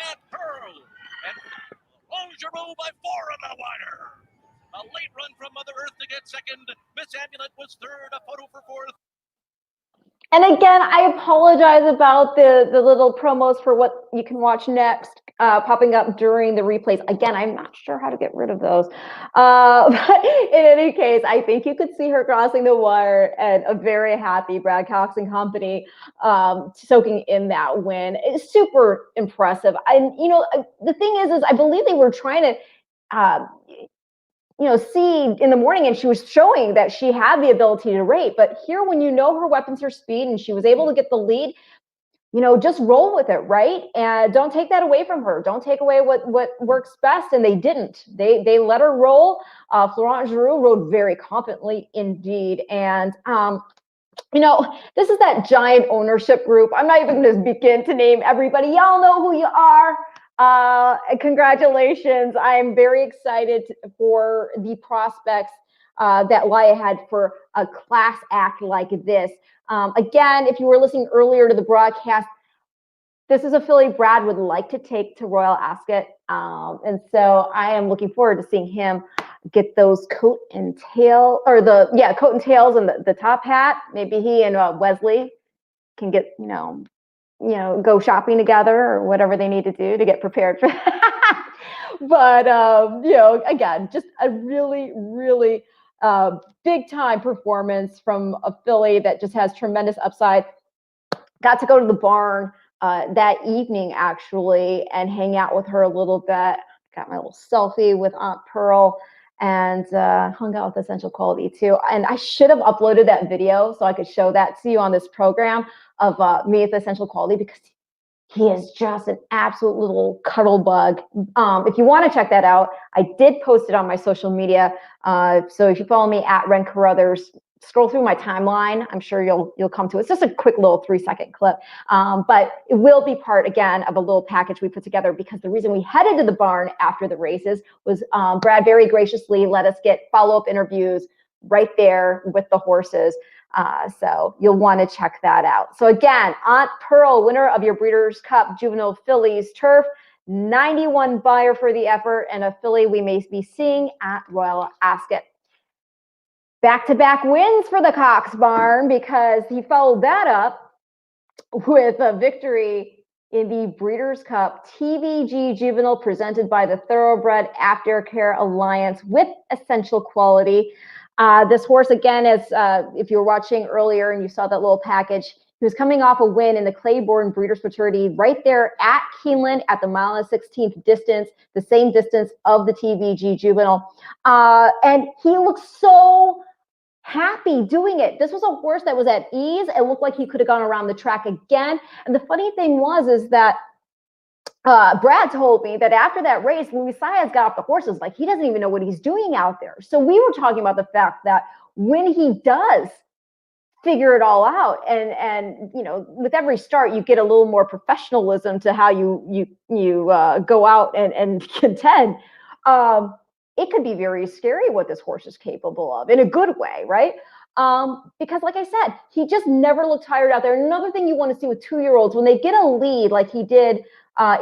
Aunt Pearl and Longeroux by 4 on the wire. A late run from Mother Earth to get second. Miss Amulet was third, a photo for 4th. And again, I apologize about the little promos for what you can watch next popping up during the replays. Again, I'm not sure how to get rid of those. But in any case, I think you could see her crossing the wire and a very happy Brad Cox and company soaking in that win. It's super impressive. And, you know, the thing is I believe they were trying to see in the morning, and she was showing that she had the ability to rate. But here, when you know her weapons, her speed, and she was able to get the lead, you know, just roll with it, right? And don't take that away from her. Don't take away what works best. And they didn't. They let her roll. Florent Giroux rode very confidently indeed. And you know, this is that giant ownership group. I'm not even going to begin to name everybody. Y'all know who you are. Congratulations. I'm very excited for the prospects that lie ahead for a class act like this. Again, if you were listening earlier to the broadcast, this is a filly Brad would like to take to Royal Ascot. And so I am looking forward to seeing him get those coat and tails and the top hat. Maybe he and Wesley can get, go shopping together or whatever they need to do to get prepared for that. But, again, just a really, really big time performance from a filly that just has tremendous upside. Got to go to the barn that evening, actually, and hang out with her a little bit. Got my little selfie with Aunt Pearl and hung out with Essential Quality too. And I should have uploaded that video so I could show that to you on this program of me with Essential Quality, because he is just an absolute little cuddle bug. If you want to check that out, I did post it on my social media. So if you follow me at Ren Carruthers, scroll through my timeline. I'm sure you'll come to it. It's just a quick little 3-second clip. But it will be part, again, of a little package we put together, because the reason we headed to the barn after the races was Brad very graciously let us get follow-up interviews right there with the horses. So you'll want to check that out. So again, Aunt Pearl, winner of your Breeders' Cup Juvenile Fillies Turf, 91 buyer for the effort, and a filly we may be seeing at Royal Ascot. Back-to-back wins for the Cox Barn, because he followed that up with a victory in the Breeders' Cup TVG Juvenile presented by the Thoroughbred Aftercare Alliance with Essential Quality. This horse, again, as if you were watching earlier and you saw that little package, he was coming off a win in the Claiborne Breeders' Futurity right there at Keeneland at the 1.16 distance, the same distance of the TVG Juvenile. And he looked so happy doing it. This was a horse that was at ease. It looked like he could have gone around the track again. And the funny thing is that Brad told me that after that race, Luis Saez got off the horses, like he doesn't even know what he's doing out there. So we were talking about the fact that when he does figure it all out, and you know, with every start, you get a little more professionalism to how you go out and contend. It could be very scary what this horse is capable of in a good way, right? Because like I said, he just never looked tired out there. Another thing you want to see with 2-year-olds, when they get a lead like he did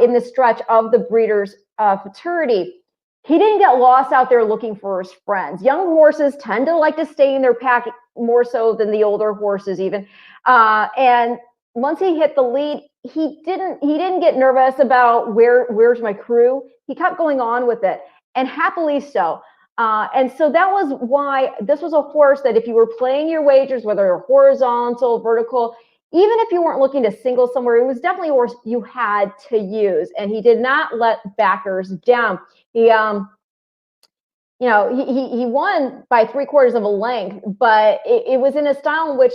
in the stretch of the Breeders' Futurity, he didn't get lost out there looking for his friends. Young horses tend to like to stay in their pack more so than the older horses even. And once he hit the lead, he didn't get nervous about where's my crew. He kept going on with it, and happily so. And so that was why this was a horse that if you were playing your wagers, whether horizontal, vertical, even if you weren't looking to single somewhere, it was definitely a horse you had to use. And he did not let backers down. He, you know, he won by 3/4 of a length, but it was in a style in which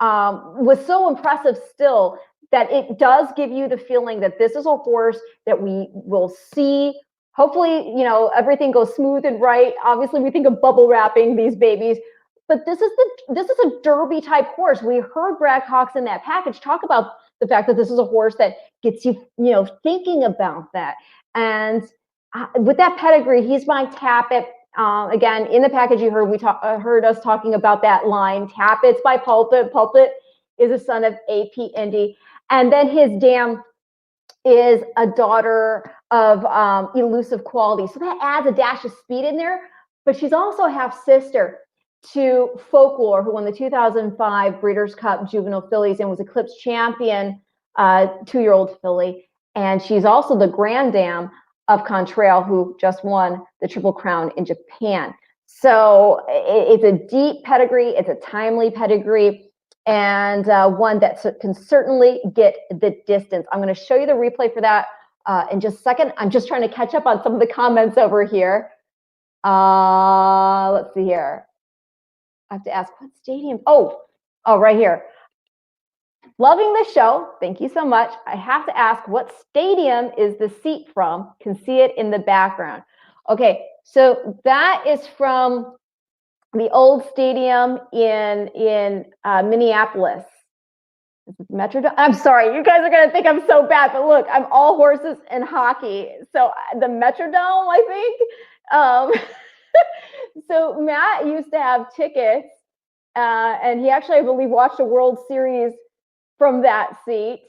was so impressive still that it does give you the feeling that this is a horse that we will see. Hopefully, you know, everything goes smooth and right. Obviously, we think of bubble wrapping these babies, but this is a Derby type horse. We heard Brad Cox in that package talk about the fact that this is a horse that gets you, you know, thinking about that. And with that pedigree, he's my Tappet. Again, in the package, you heard heard us talking about that line. Tappet's by Pulpit. Pulpit is a son of AP Indy, and then his dam is a daughter of Elusive Quality. So that adds a dash of speed in there, but she's also half sister to Folklore, who won the 2005 Breeders' Cup Juvenile Fillies and was Eclipse champion 2-year-old filly. And she's also the grand dam of Contrail, who just won the Triple Crown in Japan. So it's a deep pedigree. It's a timely pedigree, and one that can certainly get the distance. I'm going to show you the replay for that in just a second. I'm just trying to catch up on some of the comments over here. Let's see here. I have to ask, what stadium? Oh, right here. Loving the show. Thank you so much. I have to ask, what stadium is the seat from? Can see it in the background. Okay, so that is from the old stadium in Minneapolis. This is Metrodome. I'm sorry, you guys are gonna think I'm so bad, but look, I'm all horses and hockey. So the Metrodome, I think. So Matt used to have tickets, and he actually, I believe, watched a World Series from that seat.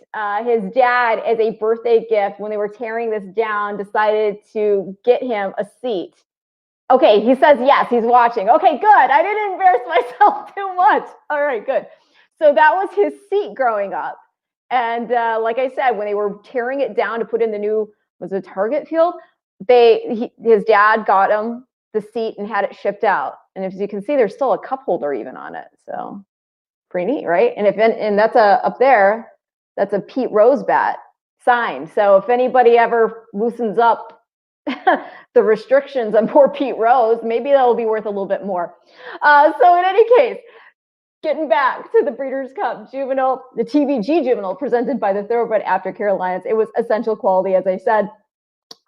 His dad, as a birthday gift, when they were tearing this down, decided to get him a seat. Okay, he says yes, he's watching. Okay, good. I didn't embarrass myself too much. All right, good. So that was his seat growing up. And like I said, when they were tearing it down to put in the new, was it Target Field? His dad got him the seat and had it shipped out. And as you can see, there's still a cup holder even on it. So pretty neat, right? And that's up there, that's a Pete Rose bat signed. So if anybody ever loosens up the restrictions on poor Pete Rose, maybe that'll be worth a little bit more. So in any case, getting back to the Breeders' Cup Juvenile, the TVG Juvenile presented by the Thoroughbred Aftercare Alliance. It was Essential Quality, as I said,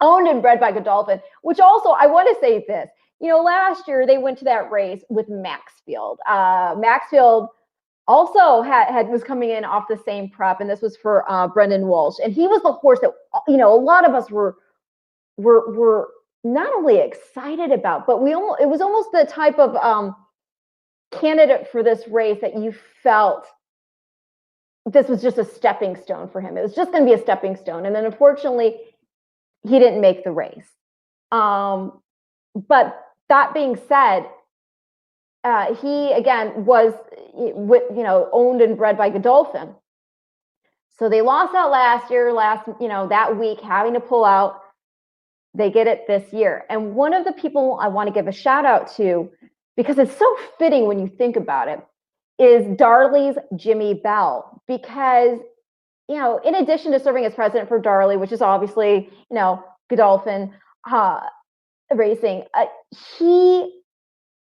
owned and bred by Godolphin, which also, I want to say this, you know, last year they went to that race with Maxfield. Maxfield also was coming in off the same prep, and this was for Brendan Walsh. And he was the horse that, you know, a lot of us were not only excited about, but it was almost the type of candidate for this race that you felt this was just a stepping stone for him? It was just going to be a stepping stone. And then unfortunately, he didn't make the race. But that being said, he again was, owned and bred by Godolphin. So they lost out last year, that week, having to pull out. They get it this year. And one of the people I want to give a shout out to, because it's so fitting when you think about it, is Darley's Jimmy Bell. Because, in addition to serving as president for Darley, which is obviously, Godolphin Racing, he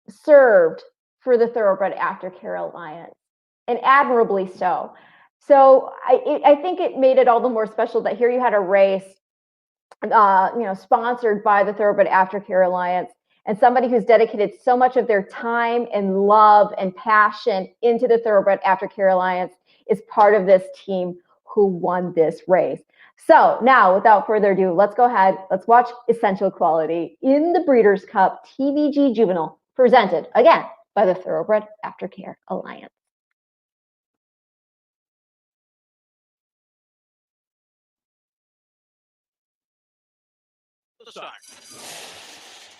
served for the Thoroughbred Aftercare Alliance, and admirably so. So I think it made it all the more special that here you had a race, sponsored by the Thoroughbred Aftercare Alliance, and somebody who's dedicated so much of their time and love and passion into the Thoroughbred Aftercare Alliance is part of this team who won this race. So now, without further ado, let's go ahead. Let's watch Essential Quality in the Breeders' Cup TVG Juvenile, presented again by the Thoroughbred Aftercare Alliance. The start.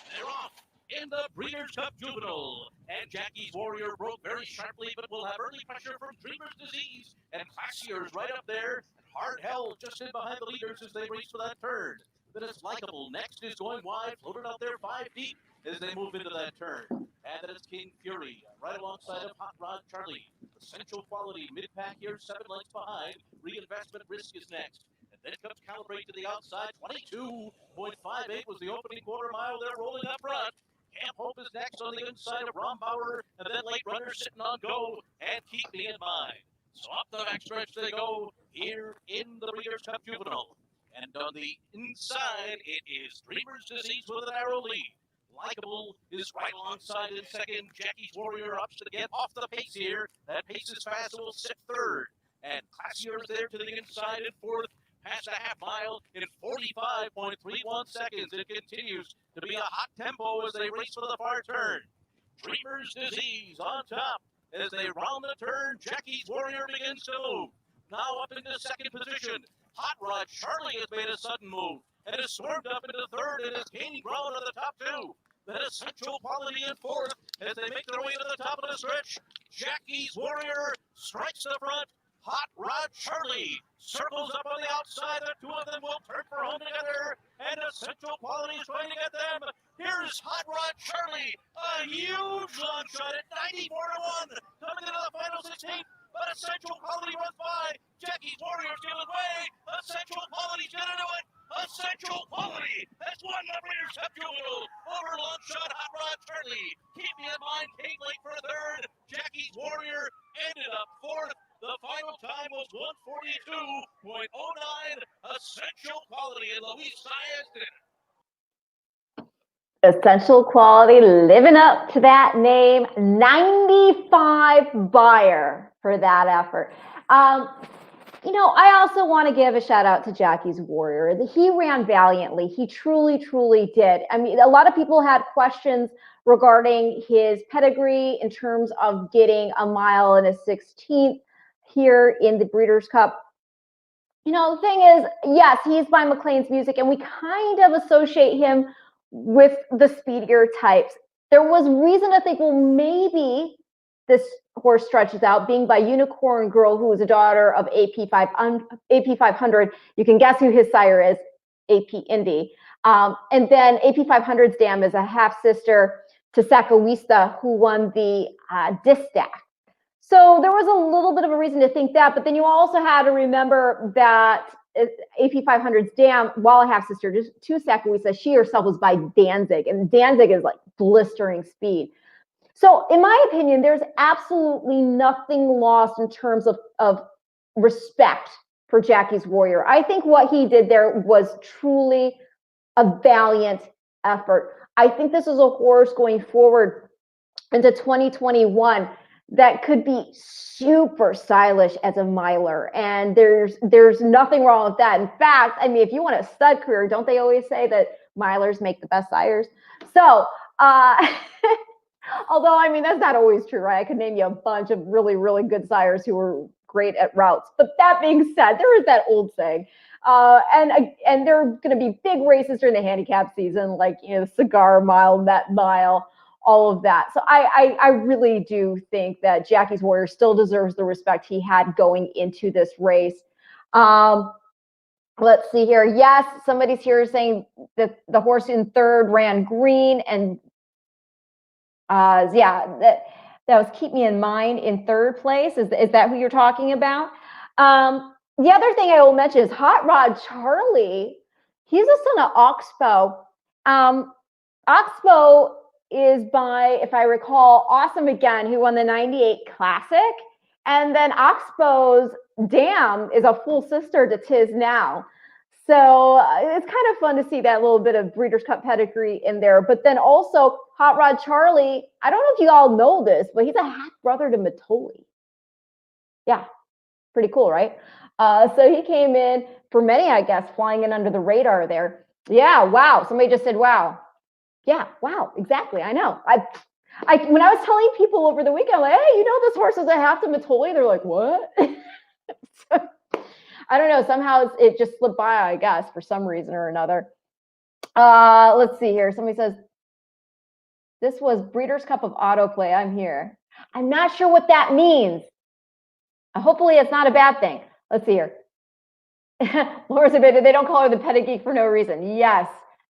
They're off in the Breeders' Cup Juvenile. And Jackie's Warrior broke very sharply, but will have early pressure from Dreamer's Disease. And Classier's right up there. Hard held just in behind the leaders as they race for that turn. Then it's Likeable. Next is going wide, floated out there 5 deep as they move into that turn. And then it's King Fury right alongside of Hot Rod Charlie. Essential Quality mid-pack here, 7 lengths behind. Reinvestment Risk is next. And then comes Calibrate to the outside. 22.58 was the opening quarter mile. They're rolling up front. Camp Hope is next on the inside of Rombauer. And then Late Runner sitting on Go. And Keep Me in Mind. So up the backstretch they go here in the Breeders' Cup Juvenile. And on the inside, it is Dreamer's Disease with a narrow lead. Likeable is right alongside in second. Jackie's Warrior ups to get off the pace here. That pace is fast, so will sit third. And Classier's there to the inside in fourth. Past a half mile in 45.31 seconds. It continues to be a hot tempo as they race for the far turn. Dreamer's Disease on top. As they round the turn, Jackie's Warrior begins to move. Now up into second position. Hot Rod Charlie has made a sudden move and has swerved up into third and is gaining ground on the top 2. Then Essential Quality in fourth as they make their way to the top of the stretch. Jackie's Warrior strikes the front. Hot Rod Charlie circles up on the outside. The 2 of them will turn for home together. And Essential Quality is trying to get them. Here's Hot Rod Charlie. A huge long shot at 94-1. Coming into the final 16. But Essential Quality runs by. Jackie's Warrior's giving way. Essential Quality's going to do it. Essential Quality has won the Breeders' Cup Juvenile over long shot Hot Rod Charlie. Keep Me in Mind came late for third. Jackie's Warrior ended up fourth. The final time was 142.09. Essential Quality and Luis Saez did it. Essential Quality living up to that name. 95 buyer for that effort. I also want to give a shout out to Jackie's Warrior. He ran valiantly. He truly, truly did. I mean, a lot of people had questions regarding his pedigree in terms of getting a mile and a 16th here in the Breeders' Cup. The thing is, yes, he's by McLean's Music, and we kind of associate him with the speedier types. There was reason to think, well, maybe this horse stretches out, being by Unicorn Girl, who is a daughter of AP 500. You can guess who his sire is, AP Indy. And then AP 500's dam is a half-sister to Sakawista, who won the Distaff. So there was a little bit of a reason to think that, but then you also had to remember that AP 500's dam, while a half-sister to Sakawista, she herself was by Danzig, and Danzig is like blistering speed. So in my opinion, there's absolutely nothing lost in terms of respect for Jackie's Warrior. I think what he did there was truly a valiant effort. I think this is a horse going forward into 2021 that could be super stylish as a miler, and there's nothing wrong with that. In fact, I mean, if you want a stud career, don't they always say that milers make the best sires? So Although, I mean, that's not always true, right? I could name you a bunch of really, really good sires who were great at routes. But that being said, there is that old saying. And there are going to be big races during the handicap season, like, the Cigar Mile, Met Mile, all of that. So I really do think that Jackie's Warrior still deserves the respect he had going into this race. Let's see here. Yes, somebody's here saying that the horse in third ran green, and that was Keep Me in Mind in third place. Is that who you're talking about? The other thing I will mention is Hot Rod Charlie. He's a son of Oxbow. Oxbow is by, if I recall, Awesome Again, who won the 98 Classic. And then Oxbow's Dam is a full sister to Tiz Now. So it's kind of fun to see that little bit of Breeders' Cup pedigree in there. But then also Hot Rod Charlie, I don't know if you all know this, but he's a half brother to Mitole. Yeah, pretty cool, right? So he came in, for many, I guess, flying in under the radar there. Yeah, wow. Somebody just said, wow. Yeah, wow, exactly. I know. When I was telling people over the weekend, like, hey, this horse is a half to Mitole, they're like, what? So, I don't know. Somehow it just slipped by, I guess, for some reason or another. Let's see here. Somebody says, this was Breeders' Cup of Autoplay. I'm here. I'm not sure what that means. Hopefully it's not a bad thing. Let's see here. Laura said, they don't call her the Pedi Geek for no reason. Yes,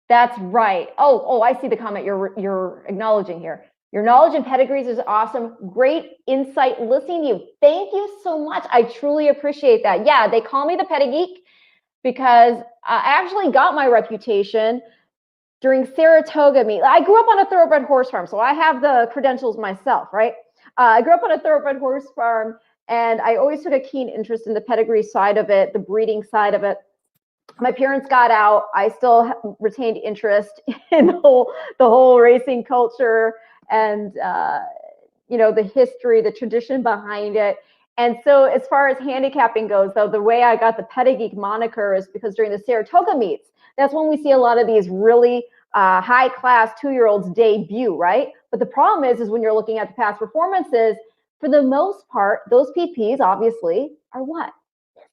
that's right. Oh, I see the comment you're acknowledging here. Your knowledge and pedigrees is awesome. Great insight listening to you. Thank you so much. I truly appreciate that. Yeah, they call me the Pedi Geek because I actually got my reputation during Saratoga meet. I grew up on a thoroughbred horse farm, so I have the credentials myself, right? I grew up on a thoroughbred horse farm, and I always took a keen interest in the pedigree side of it, the breeding side of it. My parents got out. I still retained interest in the whole racing culture and the history, the tradition behind it. And so as far as handicapping goes, though, the way I got the Pedi Geek moniker is because during the Saratoga meets, that's when we see a lot of these really high-class 2-year-olds debut, right? But the problem is when you're looking at the past performances, for the most part, those PPs obviously are what?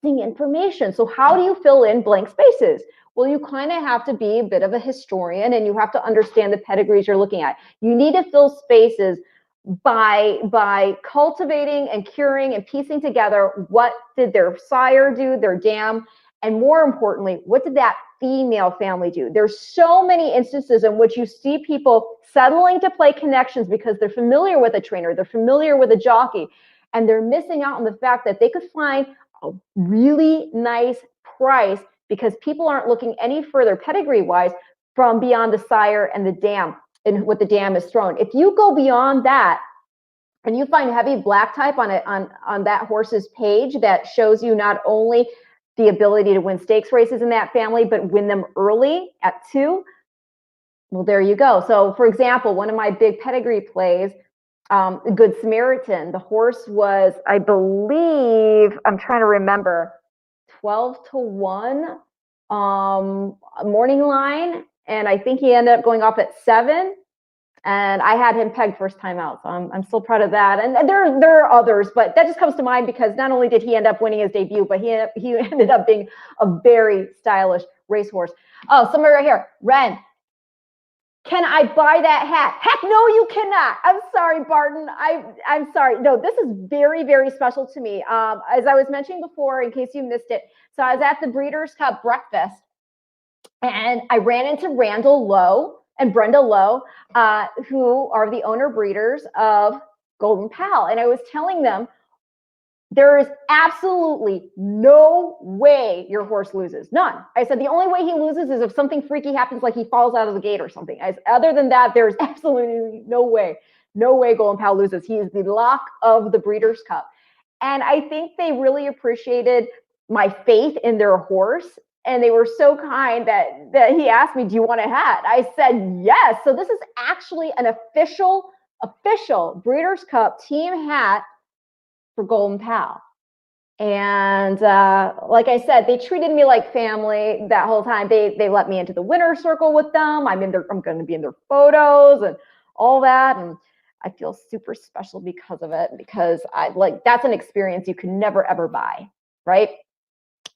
Missing information. So how do you fill in blank spaces? Well, you kind of have to be a bit of a historian, and you have to understand the pedigrees you're looking at. You need to fill spaces by cultivating and curing and piecing together what did their sire do, their dam, and more importantly, what did that female family do? There's so many instances in which you see people settling to play connections because they're familiar with a trainer, they're familiar with a jockey, and they're missing out on the fact that they could find a really nice price because people aren't looking any further pedigree-wise from beyond the sire and the dam and what the dam is thrown. If you go beyond that and you find heavy black type on that horse's page that shows you not only the ability to win stakes races in that family, but win them early at 2, well, there you go. So, for example, one of my big pedigree plays, Good Samaritan, the horse was, I believe, I'm trying to remember, 12-1 morning line, and I think he ended up going off at 7. And I had him pegged first time out, so I'm still proud of that. And there are others, but that just comes to mind because not only did he end up winning his debut, but he ended up being a very stylish racehorse. Oh, somebody right here, Ren. Can I buy that hat? Heck no, you cannot. I'm sorry, Barton. I'm sorry. No, this is very, very special to me. As I was mentioning before, in case you missed it, so I was at the Breeders' Cup breakfast, and I ran into Randall Lowe and Brenda Lowe, who are the owner breeders of Golden Pal. And I was telling them, there is absolutely no way your horse loses. None. I said, the only way he loses is if something freaky happens, like he falls out of the gate or something. Other than that, there's absolutely no way Golden Pal loses. He is the lock of the Breeders' Cup. And I think they really appreciated my faith in their horse. And they were so kind that he asked me, do you want a hat? I said, yes. So this is actually an official Breeders' Cup team hat for Golden Pal. And like I said, they treated me like family that whole time. They let me into the winner's circle with them. I'm going to be in their photos and all that. And I feel super special because of it, because that's an experience you can never ever buy, right?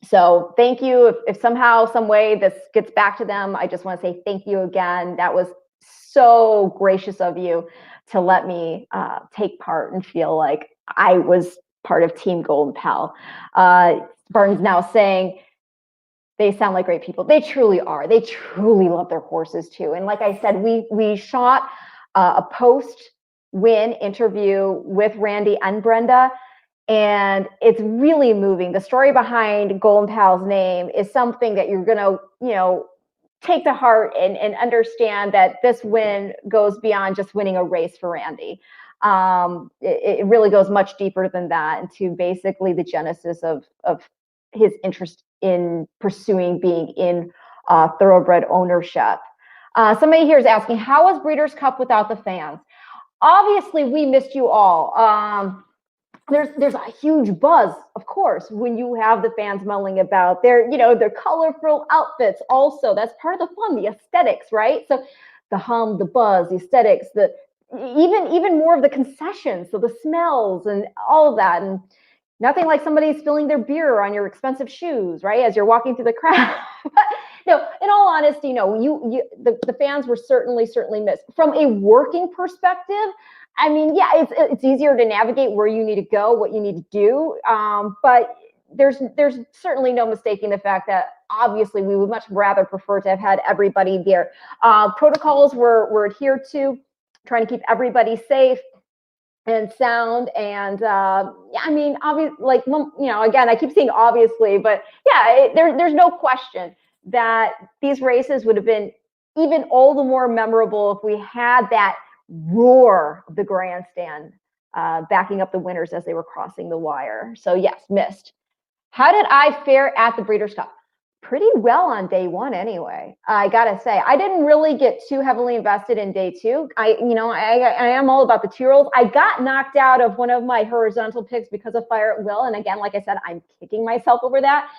So thank you. If somehow, some way this gets back to them, I just want to say thank you again. That was so gracious of you to let me take part and feel like I was part of Team Golden Pal. Barton's now saying they sound like great people. They truly are. They truly love their horses too. And like I said, we shot a post-win interview with Randy and Brenda, and it's really moving. The story behind Golden Pal's name is something that you're gonna, take to heart and understand that this win goes beyond just winning a race for Randy. It really goes much deeper than that, into basically the genesis of his interest in pursuing being in thoroughbred ownership. Somebody here is asking, how was Breeders' Cup without the fans? Obviously, we missed you all. There's a huge buzz, of course, when you have the fans mulling about their colorful outfits. Also, that's part of the fun, the aesthetics, right? So the hum, the buzz, the aesthetics, even more of the concessions, so the smells and all of that. And nothing like somebody spilling their beer on your expensive shoes, right, as you're walking through the crowd. No, in all honesty, no, the fans were certainly missed. From a working perspective, I mean, yeah, it's easier to navigate where you need to go, what you need to do. But there's certainly no mistaking the fact that obviously we would much rather prefer to have had everybody there. Protocols were adhered to, trying to keep everybody safe and sound. And I mean, obviously, again, I keep saying obviously, but yeah, there's no question that these races would have been even all the more memorable if we had that roar of the grandstand backing up the winners as they were crossing the wire. So yes, missed. How did I fare at the Breeders' Cup? Pretty well on day one anyway. I gotta say, I didn't really get too heavily invested in day two. I am all about the 2-year-olds. I got knocked out of one of my horizontal picks because of Fire at Will. And again, like I said, I'm kicking myself over that.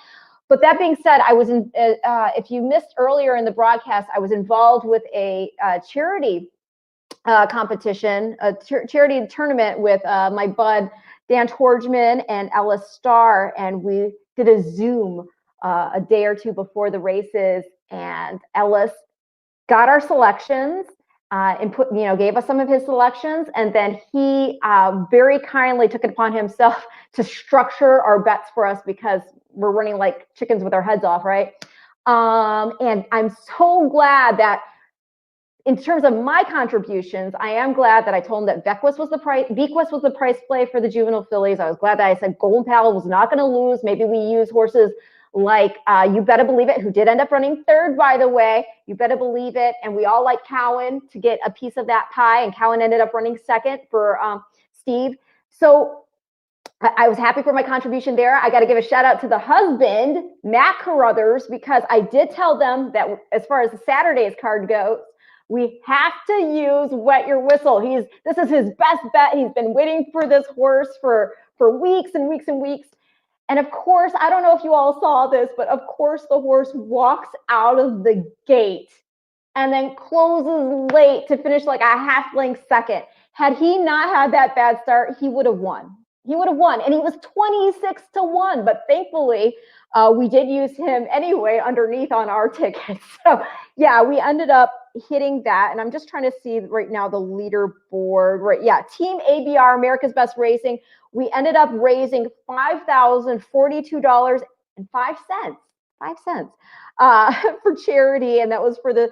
But that being said, I was in, if you missed earlier in the broadcast, I was involved with a charity competition, a charity tournament with my bud Dan Torgman and Ellis Starr, and we did a Zoom a day or two before the races, and Ellis got our selections and gave us some of his selections, and then he very kindly took it upon himself to structure our bets for us, because we're running like chickens with our heads off, right? And I'm so glad that, in terms of my contributions, I am glad that I told him that Bequist was the price play for the juvenile fillies. I was glad that I said Golden Pal was not going to lose. Maybe we use horses like You Better Believe It, who did end up running third, by the way. You Better Believe It. And we all like Cowan to get a piece of that pie. And Cowan ended up running second for Steve. So I was happy for my contribution there. I got to give a shout out to the husband, Matt Carruthers, because I did tell them that as far as the Saturday's card goes, we have to use Wet Your Whistle. This is his best bet. He's been waiting for this horse for weeks and weeks and weeks. And of course, I don't know if you all saw this, but of course the horse walks out of the gate and then closes late to finish like a half length second. Had he not had that bad start, he would have won. He would have won, and he was 26-1. But thankfully, we did use him anyway underneath on our tickets. So yeah, we ended up hitting that. And I'm just trying to see right now the leaderboard. Right, yeah, Team ABR, America's Best Racing. We ended up raising $5,042.05. 5 cents for charity, and that was for the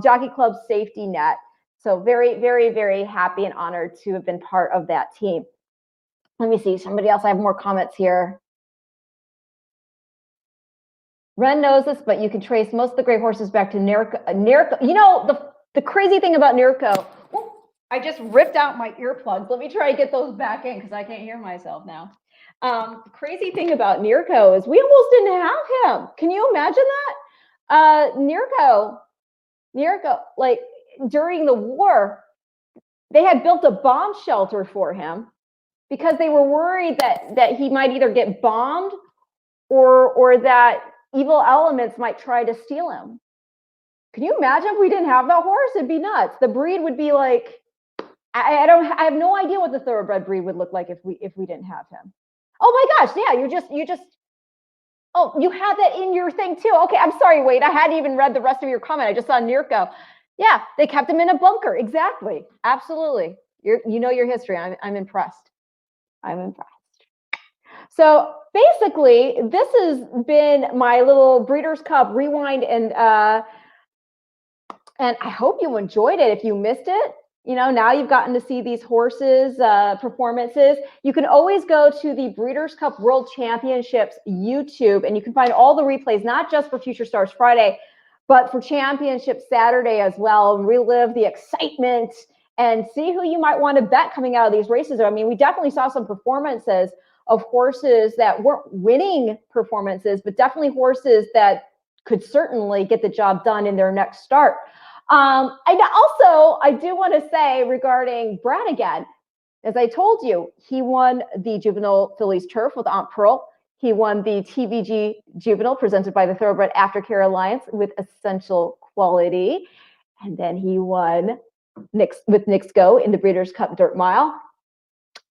Jockey Club Safety Net. So very, very, very happy and honored to have been part of that team. Let me see, somebody else, I have more comments here. Ren knows this, but you can trace most of the great horses back to Nirko. You know, the crazy thing about Nirko, I just ripped out my earplugs. Let me try to get those back in because I can't hear myself now. The crazy thing about Nirko is we almost didn't have him. Can you imagine that? Nirko, like during the war, they had built a bomb shelter for him because they were worried that he might either get bombed or that evil elements might try to steal him. Can you imagine if we didn't have that horse? It'd be nuts. The breed would be like I have no idea what the thoroughbred breed would look like if we didn't have him. Oh my gosh, yeah, you just oh, you have that in your thing too. Okay, I'm sorry, Wade. I hadn't even read the rest of your comment. I just saw Nirko. Yeah, they kept him in a bunker. Exactly. Absolutely. You know your history. I'm impressed. I'm impressed. So basically, this has been my little Breeders' Cup rewind, and I hope you enjoyed it. If you missed it, now you've gotten to see these horses' performances. You can always go to the Breeders' Cup World Championships YouTube, and you can find all the replays, not just for Future Stars Friday, but for Championship Saturday as well. Relive the excitement and see who you might want to bet coming out of these races. I mean, we definitely saw some performances of horses that weren't winning performances, but definitely horses that could certainly get the job done in their next start. I do want to say regarding Brad again, as I told you, he won the Juvenile Fillies Turf with Aunt Pearl. He won the TVG Juvenile presented by the Thoroughbred Aftercare Alliance with Essential Quality. And then he won with Knicks Go in the Breeders' Cup Dirt Mile,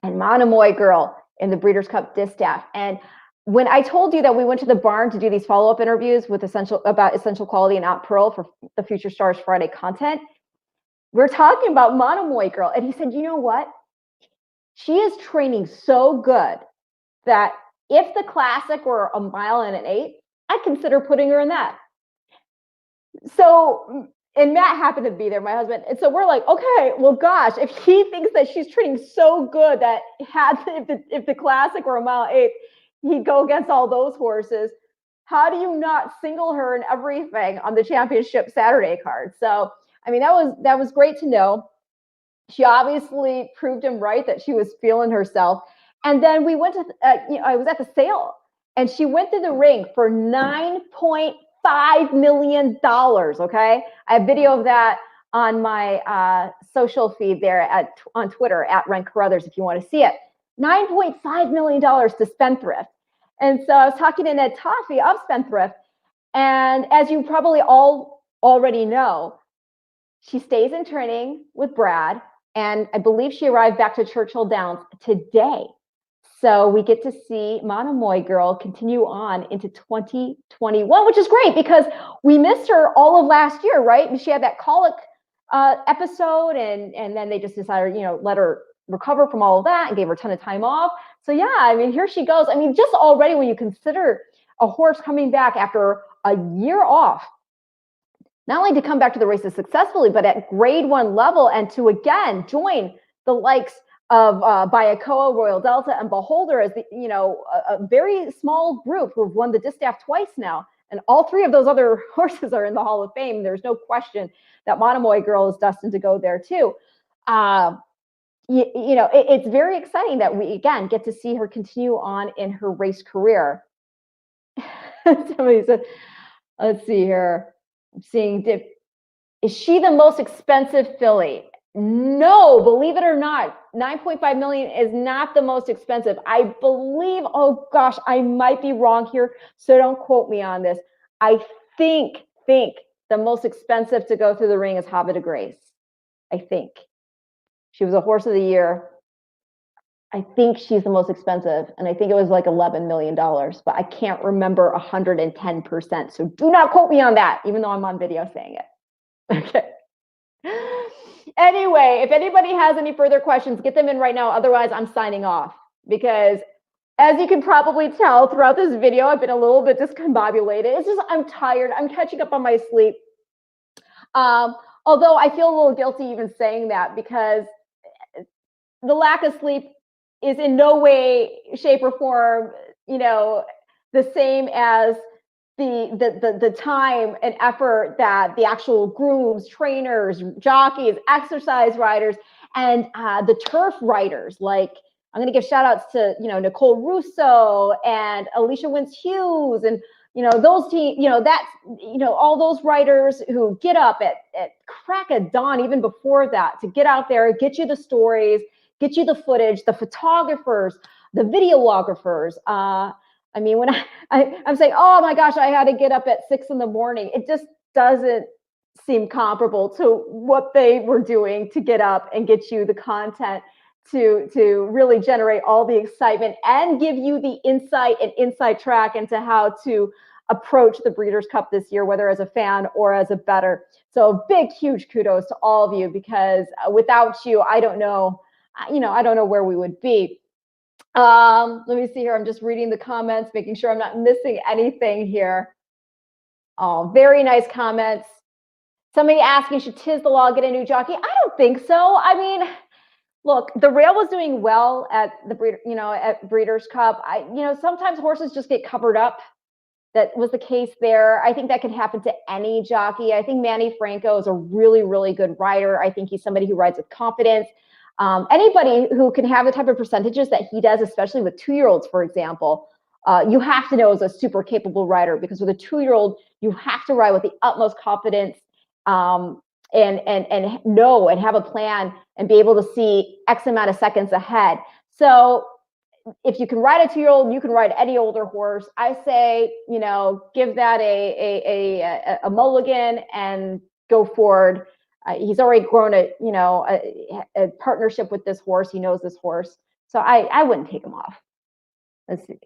and Monomoy Girl in the Breeders' Cup Distaff. And when I told you that we went to the barn to do these follow-up interviews with Essential Quality and Aunt Pearl for the Future Stars Friday content, we're talking about Monomoy Girl. And he said, you know what? She is training so good that if the Classic were a mile and an 8, I'd consider putting her in that. So, and Matt happened to be there, my husband. And so we're like, okay, well, gosh, if he thinks that she's training so good that if the Classic were a mile 8, he'd go against all those horses. How do you not single her in everything on the Championship Saturday card? So, I mean, that was great to know. She obviously proved him right that she was feeling herself. And then we went to, I was at the sale, and she went through the ring for $9.5 million. Okay, I have video of that on my social feed there on Twitter at Ren Carruthers if you want to see it. $9.5 million to Spendthrift. And so I was talking to Ned Toffee of Spendthrift, and as you probably all already know, she stays in training with Brad, and I believe she arrived back to Churchill Downs today. So we get to see Monomoy Girl continue on into 2021, which is great because we missed her all of last year, right? She had that colic episode, and then they just decided, let her recover from all of that and gave her a ton of time off. So yeah, I mean, here she goes. I mean, just already when you consider a horse coming back after a year off, not only to come back to the races successfully, but at grade 1 level, and to again join the likes of Bayakoa, Royal Delta, and Beholder as a very small group who have won the Distaff twice now. And all 3 of those other horses are in the Hall of Fame. There's no question that Monomoy Girl is destined to go there too. It's very exciting that we again get to see her continue on in her race career. Somebody said, let's see here. I'm seeing, is she the most expensive filly? No, believe it or not, 9.5 million is not the most expensive. I believe, oh gosh, I might be wrong here, so don't quote me on this. I think the most expensive to go through the ring is Havre de Grace. I think. She was a horse of the year. I think she's the most expensive, and I think it was like $11 million, but I can't remember 110%. So do not quote me on that, even though I'm on video saying it. Okay. Anyway, if anybody has any further questions, get them in right now. Otherwise, I'm signing off because, as you can probably tell throughout this video, I've been a little bit discombobulated. It's just I'm tired. I'm catching up on my sleep. Although I feel a little guilty even saying that because the lack of sleep is in no way, shape, or form, the same as the time and effort that the actual grooms, trainers, jockeys, exercise riders, and the turf riders, like I'm going to give shout outs to, Nicole Russo and Alicia Wins-Hughes and, those teams, all those writers who get up at crack of dawn, even before that, to get out there, get you the stories, get you the footage, the photographers, the videographers. I mean, when I'm saying, oh my gosh, I had to get up at 6 a.m, it just doesn't seem comparable to what they were doing to get up and get you the content to really generate all the excitement and give you the insight and inside track into how to approach the Breeders' Cup this year, whether as a fan or as a bettor. So a big, huge kudos to all of you, because without you, I don't know, I don't know where we would be. Let me see here. I'm just reading the comments, making sure I'm not missing anything here. Oh, very nice comments. Somebody asking, should Tiz the Law get a new jockey? I don't think so. I mean, look, the rail was doing well at the at Breeders' Cup. Sometimes horses just get covered up. That was the case there. I think that could happen to any jockey. I think Manny Franco is a really, really good rider. I think he's somebody who rides with confidence. Anybody who can have the type of percentages that he does, especially with 2-year-olds, for example, you have to know is a super capable rider, because with a 2-year-old, you have to ride with the utmost confidence and know and have a plan and be able to see X amount of seconds ahead. So if you can ride a 2-year-old, you can ride any older horse. I say, give that a mulligan and go forward. He's already grown a partnership with this horse. He knows this horse. So I wouldn't take him off. Let's see.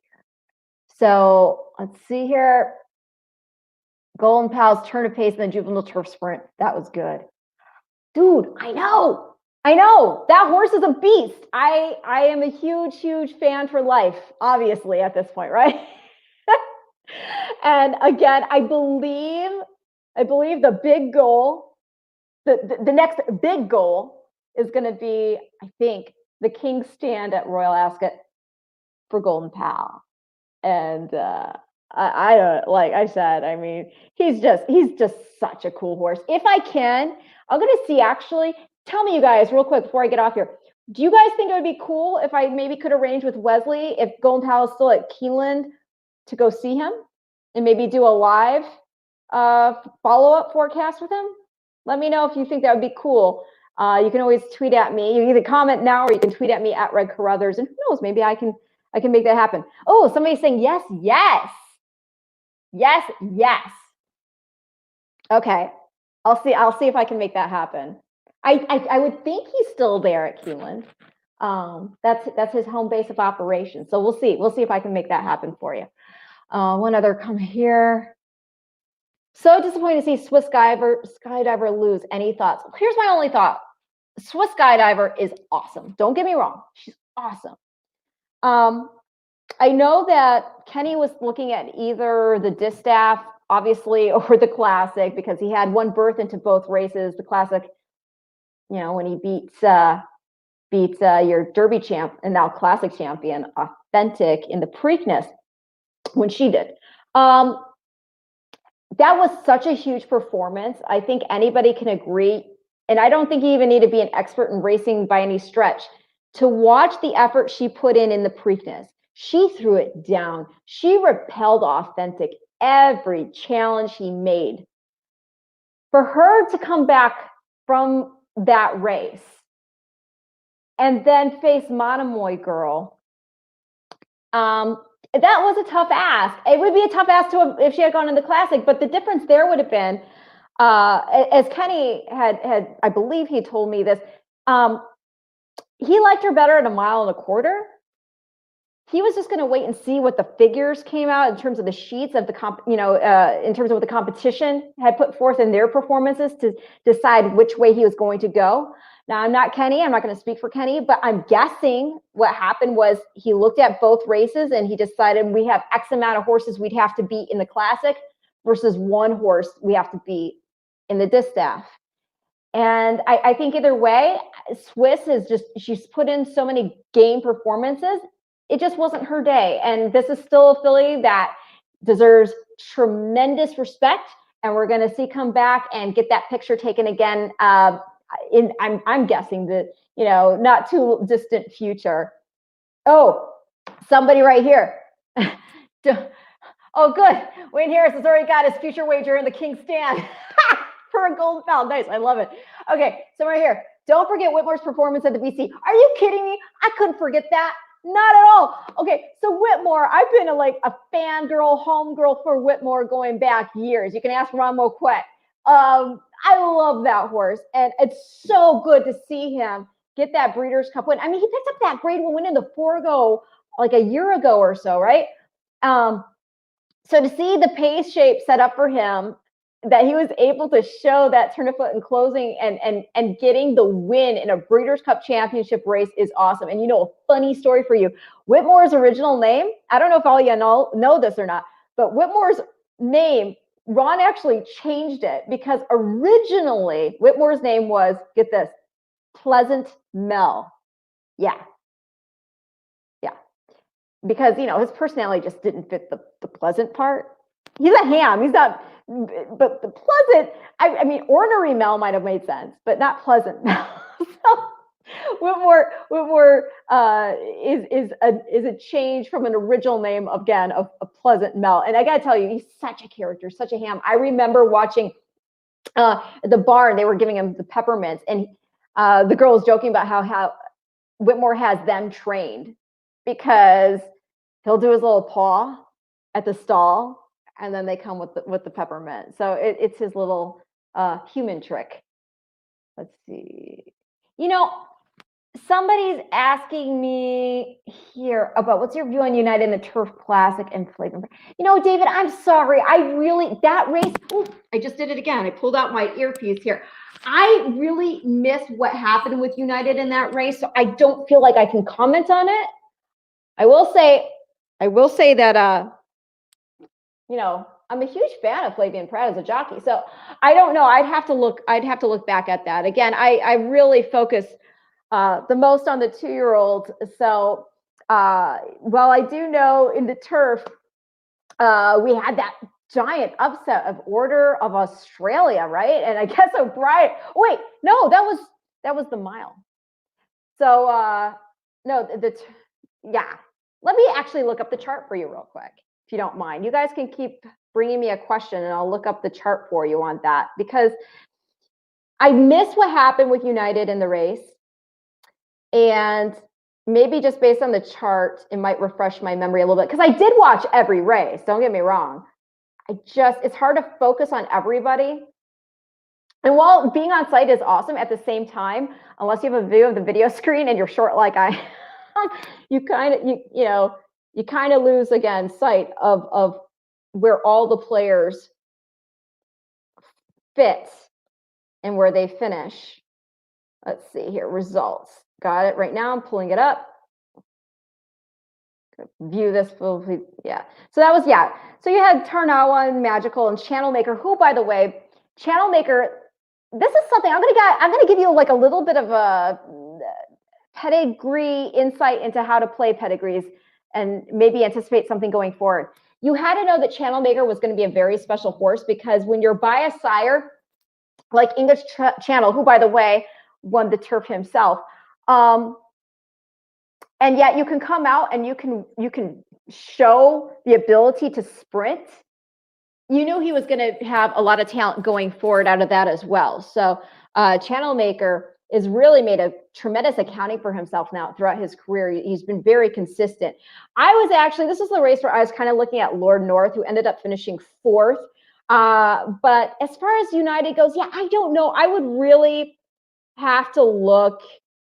So let's see here. Golden Pal's turn of pace in the Juvenile Turf Sprint. That was good. Dude, I know. That horse is a beast. I am a huge, huge fan for life, obviously, at this point, right? And again, I believe the big goal, the next big goal is going to be, I think, the King's Stand at Royal Ascot for Golden Pal. And I don't, like I said, I mean, he's just such a cool horse. If I can, I'm going to see, actually, tell me, you guys, real quick before I get off here. Do you guys think it would be cool if I maybe could arrange with Wesley, if Golden Pal is still at Keeneland, to go see him and maybe do a live follow-up forecast with him? Let me know if you think that would be cool. You can always tweet at me. You can either comment now, or you can tweet at me at Red Carruthers, and who knows, maybe I can make that happen. Oh, somebody's saying yes. Okay, I'll see if I can make that happen. I would think he's still there at Keeneland. That's his home base of operations. So we'll see. We'll see if I can make that happen for you. One other comment here. So disappointed to see Swiss Skydiver lose. Any thoughts? Here's my only thought. Swiss Skydiver is awesome. Don't get me wrong. She's awesome. I know that Kenny was looking at either the Distaff, obviously, or the Classic, because he had one berth into both races. The Classic, when he beats your Derby champ and now Classic champion, Authentic, in the Preakness, when she did. That was such a huge performance. I think anybody can agree, and I don't think you even need to be an expert in racing by any stretch to watch the effort she put in the Preakness. She threw it down. She repelled Authentic every challenge he made. For her to come back from that race and then face Monomoy Girl, that was a tough ask. It would be a tough ask if she had gone in the Classic, but the difference there would have been, as Kenny had, I believe he told me this, he liked her better at 1.25 miles. He was just going to wait and see what the figures came out in terms of the sheets of the in terms of what the competition had put forth in their performances to decide which way he was going to go. Now, I'm not Kenny. I'm not going to speak for Kenny, but I'm guessing what happened was he looked at both races and he decided we have X amount of horses we'd have to beat in the Classic versus one horse we have to beat in the Distaff. And I think either way, Swiss she's put in so many game performances. It just wasn't her day. And this is still a filly that deserves tremendous respect. And we're going to see come back and get that picture taken again. I'm guessing that, not too distant future. Oh, somebody right here. Oh, good. Wayne Harris has already got his future wager in the King's Stand for a Golden Pal. Nice. I love it. Okay. So right here, don't forget Whitmore's performance at the BC. Are you kidding me? I couldn't forget that. Not at all. Okay, so Whitmore, I've been a fangirl, homegirl for Whitmore going back years. You can ask Ron Moquette. I love that horse. And it's so good to see him get that Breeders' Cup win. I mean, he picked up that grade 1 win in the Forego like a year ago or so, right? So to see the pace shape set up for him, that he was able to show that turn of foot in closing and getting the win in a Breeders' Cup Championship race is awesome. And a funny story for you, Whitmore's original name, I don't know if all you know this or not, but Whitmore's name, Ron actually changed it because originally Whitmore's name was, get this, Pleasant Mel. Yeah. Because, his personality just didn't fit the pleasant part. He's a ham. He's not, but the pleasant, I mean, ornery Mel might have made sense, but not pleasant Mel. So Whitmore is a change from an original name, again, of Pleasant Mel. And I got to tell you, he's such a character, such a ham. I remember watching the barn, they were giving him the peppermints, and the girl was joking about how Whitmore has them trained because he'll do his little paw at the stall, and then they come with the peppermint. So it's his little human trick. Let's see. Somebody's asking me here about what's your view on United in the Turf Classic and Flavor. David, I'm sorry. That race, I just did it again. I pulled out my earpiece here. I really missed what happened with United in that race, so I don't feel like I can comment on it. I will say that, I'm a huge fan of Flavien Prat as a jockey. So I don't know. I'd have to look back at that. Again, I really focus the most on the 2-year-old. So while I do know in the turf, we had that giant upset of Order of Australia, right? And I guess O'Brien, wait, no, that was the mile. So no, yeah. Let me actually look up the chart for you real quick, if you don't mind. You guys can keep bringing me a question and I'll look up the chart for you on that, because I missed what happened with United in the race. And maybe just based on the chart, it might refresh my memory a little bit, because I did watch every race, don't get me wrong. It's hard to focus on everybody. And while being on site is awesome, at the same time, unless you have a view of the video screen and you're short like I am, you kind of lose, again, sight of where all the players fit and where they finish. Let's see here, results. Got it right now. I'm pulling it up. View this fully. Yeah. So that was, yeah. So you had Tarnawa and Magical and Channel Maker, who, by the way, Channel Maker, this is something I'm gonna give you like a little bit of a pedigree insight into how to play pedigrees and maybe anticipate something going forward. You had to know that Channel Maker was going to be a very special horse, because when you're by a sire like English Channel, who, by the way, won the turf himself, and yet you can come out and you can show the ability to sprint. You knew he was going to have a lot of talent going forward out of that as well. So Channel Maker has really made a tremendous accounting for himself now throughout his career. He's been very consistent. This is the race where I was kind of looking at Lord North, who ended up finishing 4th. But as far as United goes, yeah, I don't know. I would really have to look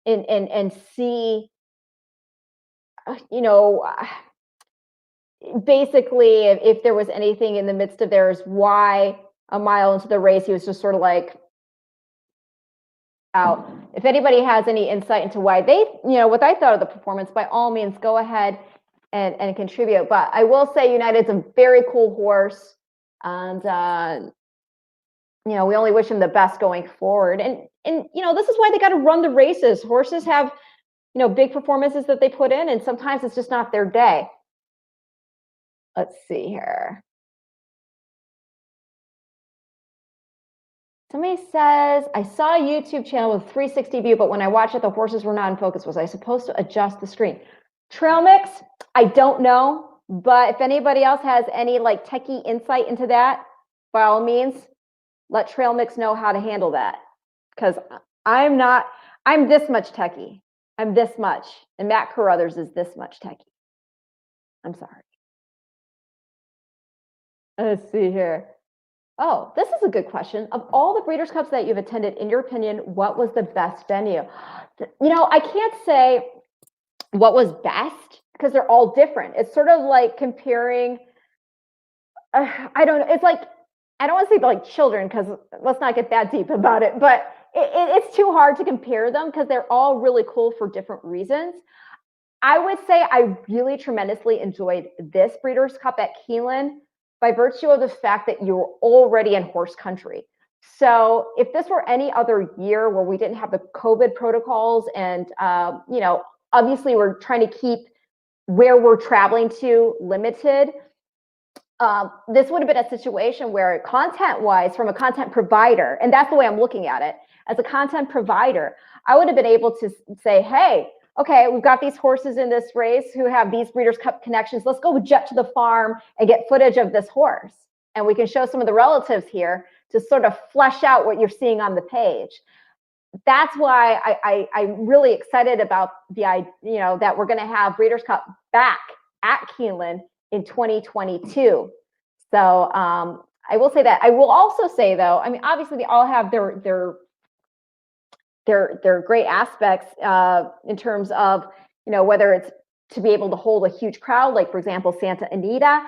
and see, basically if there was anything in the midst of theirs, why a mile into the race he was just sort of like out. If anybody has any insight into why they, what I thought of the performance, by all means, go ahead and contribute. But I will say United's a very cool horse, and we only wish him the best going forward. And this is why they got to run the races. Horses have big performances that they put in, and sometimes it's just not their day. Let's see here. Somebody says, I saw a YouTube channel with 360 view, but when I watched it, the horses were not in focus. Was I supposed to adjust the screen? Trail mix, I don't know, but if anybody else has any like techie insight into that, by all means, let Trail Mix know how to handle that. Because I'm this much techie. I'm this much. And Matt Carruthers is this much techie. I'm sorry. Let's see here. Oh, this is a good question. Of all the Breeders' Cups that you've attended, in your opinion, what was the best venue? You know, I can't say what was best because they're all different. It's sort of like comparing, I don't know, it's like, I don't want to say like children because let's not get that deep about it, but it's too hard to compare them because they're all really cool for different reasons. I would say I really tremendously enjoyed this Breeders' Cup at Keeneland by virtue of the fact that you're already in horse country. So if this were any other year where we didn't have the COVID protocols and, you know, obviously we're trying to keep where we're traveling to limited, this would have been a situation where content-wise, from a content provider, and that's the way I'm looking at it, as a content provider, I would have been able to say, hey, okay, we've got these horses in this race who have these Breeders' Cup connections. Let's go jet to the farm and get footage of this horse. And we can show some of the relatives here to sort of flesh out what you're seeing on the page. That's why I'm really excited about the, you know, that we're going to have Breeders' Cup back at Keeneland in 2022. So I will say that. I will also say, though, I mean, obviously they all have their great aspects in terms of, you know, whether it's to be able to hold a huge crowd, like, for example, Santa Anita.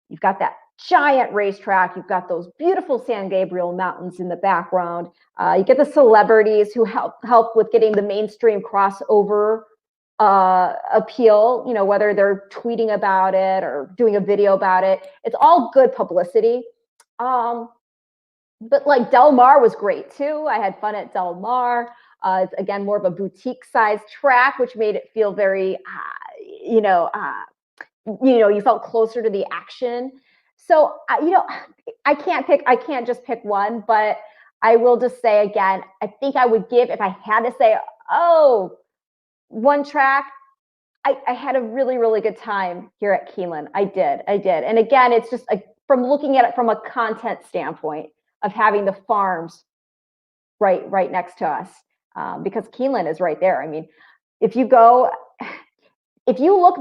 You've got that giant racetrack. You've got those beautiful San Gabriel Mountains in the background. You get the celebrities who help with getting the mainstream crossover appeal, you know, whether they're tweeting about it or doing a video about it. It's all good publicity. But like Del Mar was great too. I had fun at Del Mar. It's again more of a boutique size track, which made it feel very, you felt closer to the action. So, you know, I can't just pick one, but I will just say again, I think I would give, if I had to say, oh, one track, I had a really, really good time here at Keeneland. I did. And again, it's just from looking at it from a content standpoint of having the farms right next to us, because Keeneland is right there. I mean, if you look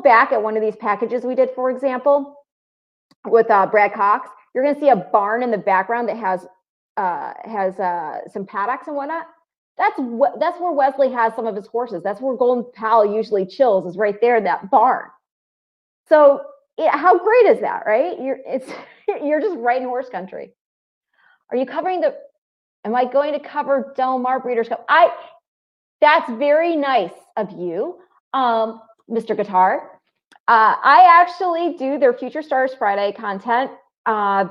back at one of these packages we did, for example, with Brad Cox, you're going to see a barn in the background that has some paddocks and whatnot. That's where Wesley has some of his horses. That's where Golden Pal usually chills, is right there in that barn. So how great is that, right? You're just right in horse country. Are you covering am I going to cover Del Mar Breeders' Cup? That's very nice of you, Mr. Guitar. I actually do their Future Stars Friday content,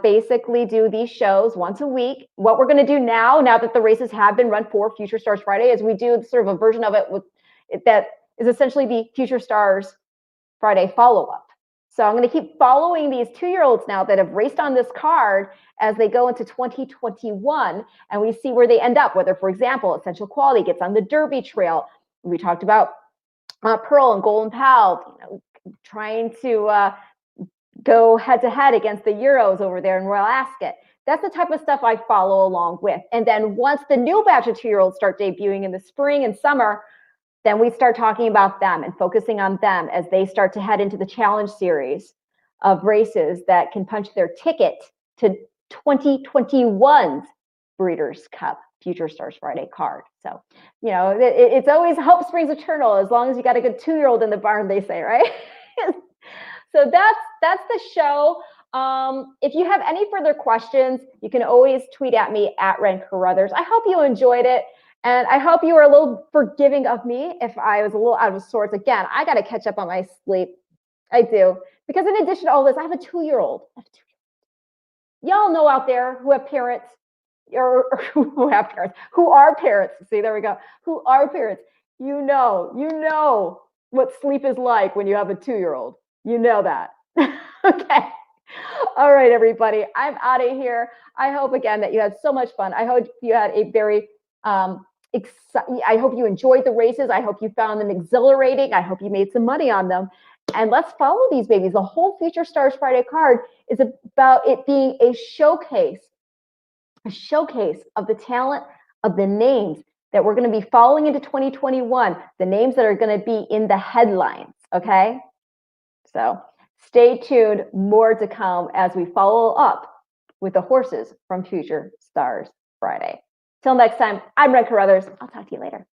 basically do these shows once a week. What we're going to do now that the races have been run for Future Stars Friday, is we do sort of a version of it that is essentially the Future Stars Friday follow-up. So I'm going to keep following these 2-year-olds now that have raced on this card as they go into 2021, and we see where they end up, whether, for example, Essential Quality gets on the Derby Trail. We talked about Pearl and Golden Pal, you know, trying to go head-to-head against the Euros over there in Royal Ascot. That's the type of stuff I follow along with. And then once the new batch of 2-year-olds start debuting in the spring and summer, then we start talking about them and focusing on them as they start to head into the Challenge Series of races that can punch their ticket to 2021's Breeders' Cup Future Stars Friday card. So, you know, it's always hope springs eternal as long as you got a good 2-year-old in the barn, they say, right? So that's the show. If you have any further questions, you can always tweet at me at Ren Carruthers. I hope you enjoyed it. And I hope you were a little forgiving of me if I was a little out of sorts. Again, I got to catch up on my sleep. I do. Because in addition to all this, I have a 2-year-old. Y'all know out there who have parents, or who are parents. See, there we go. Who are parents. You know what sleep is like when you have a 2-year-old. You know that. Okay. All right, everybody. I'm out of here. I hope, again, that you had so much fun. I hope you had a very I hope you enjoyed the races. I hope you found them exhilarating. I hope you made some money on them. And let's follow these babies. The whole Future Stars Friday card is about it being a showcase of the talent of the names that we're going to be following into 2021, the names that are going to be in the headlines, okay? So stay tuned, more to come as we follow up with the horses from Future Stars Friday. Till next time, I'm Red Carruthers. I'll talk to you later.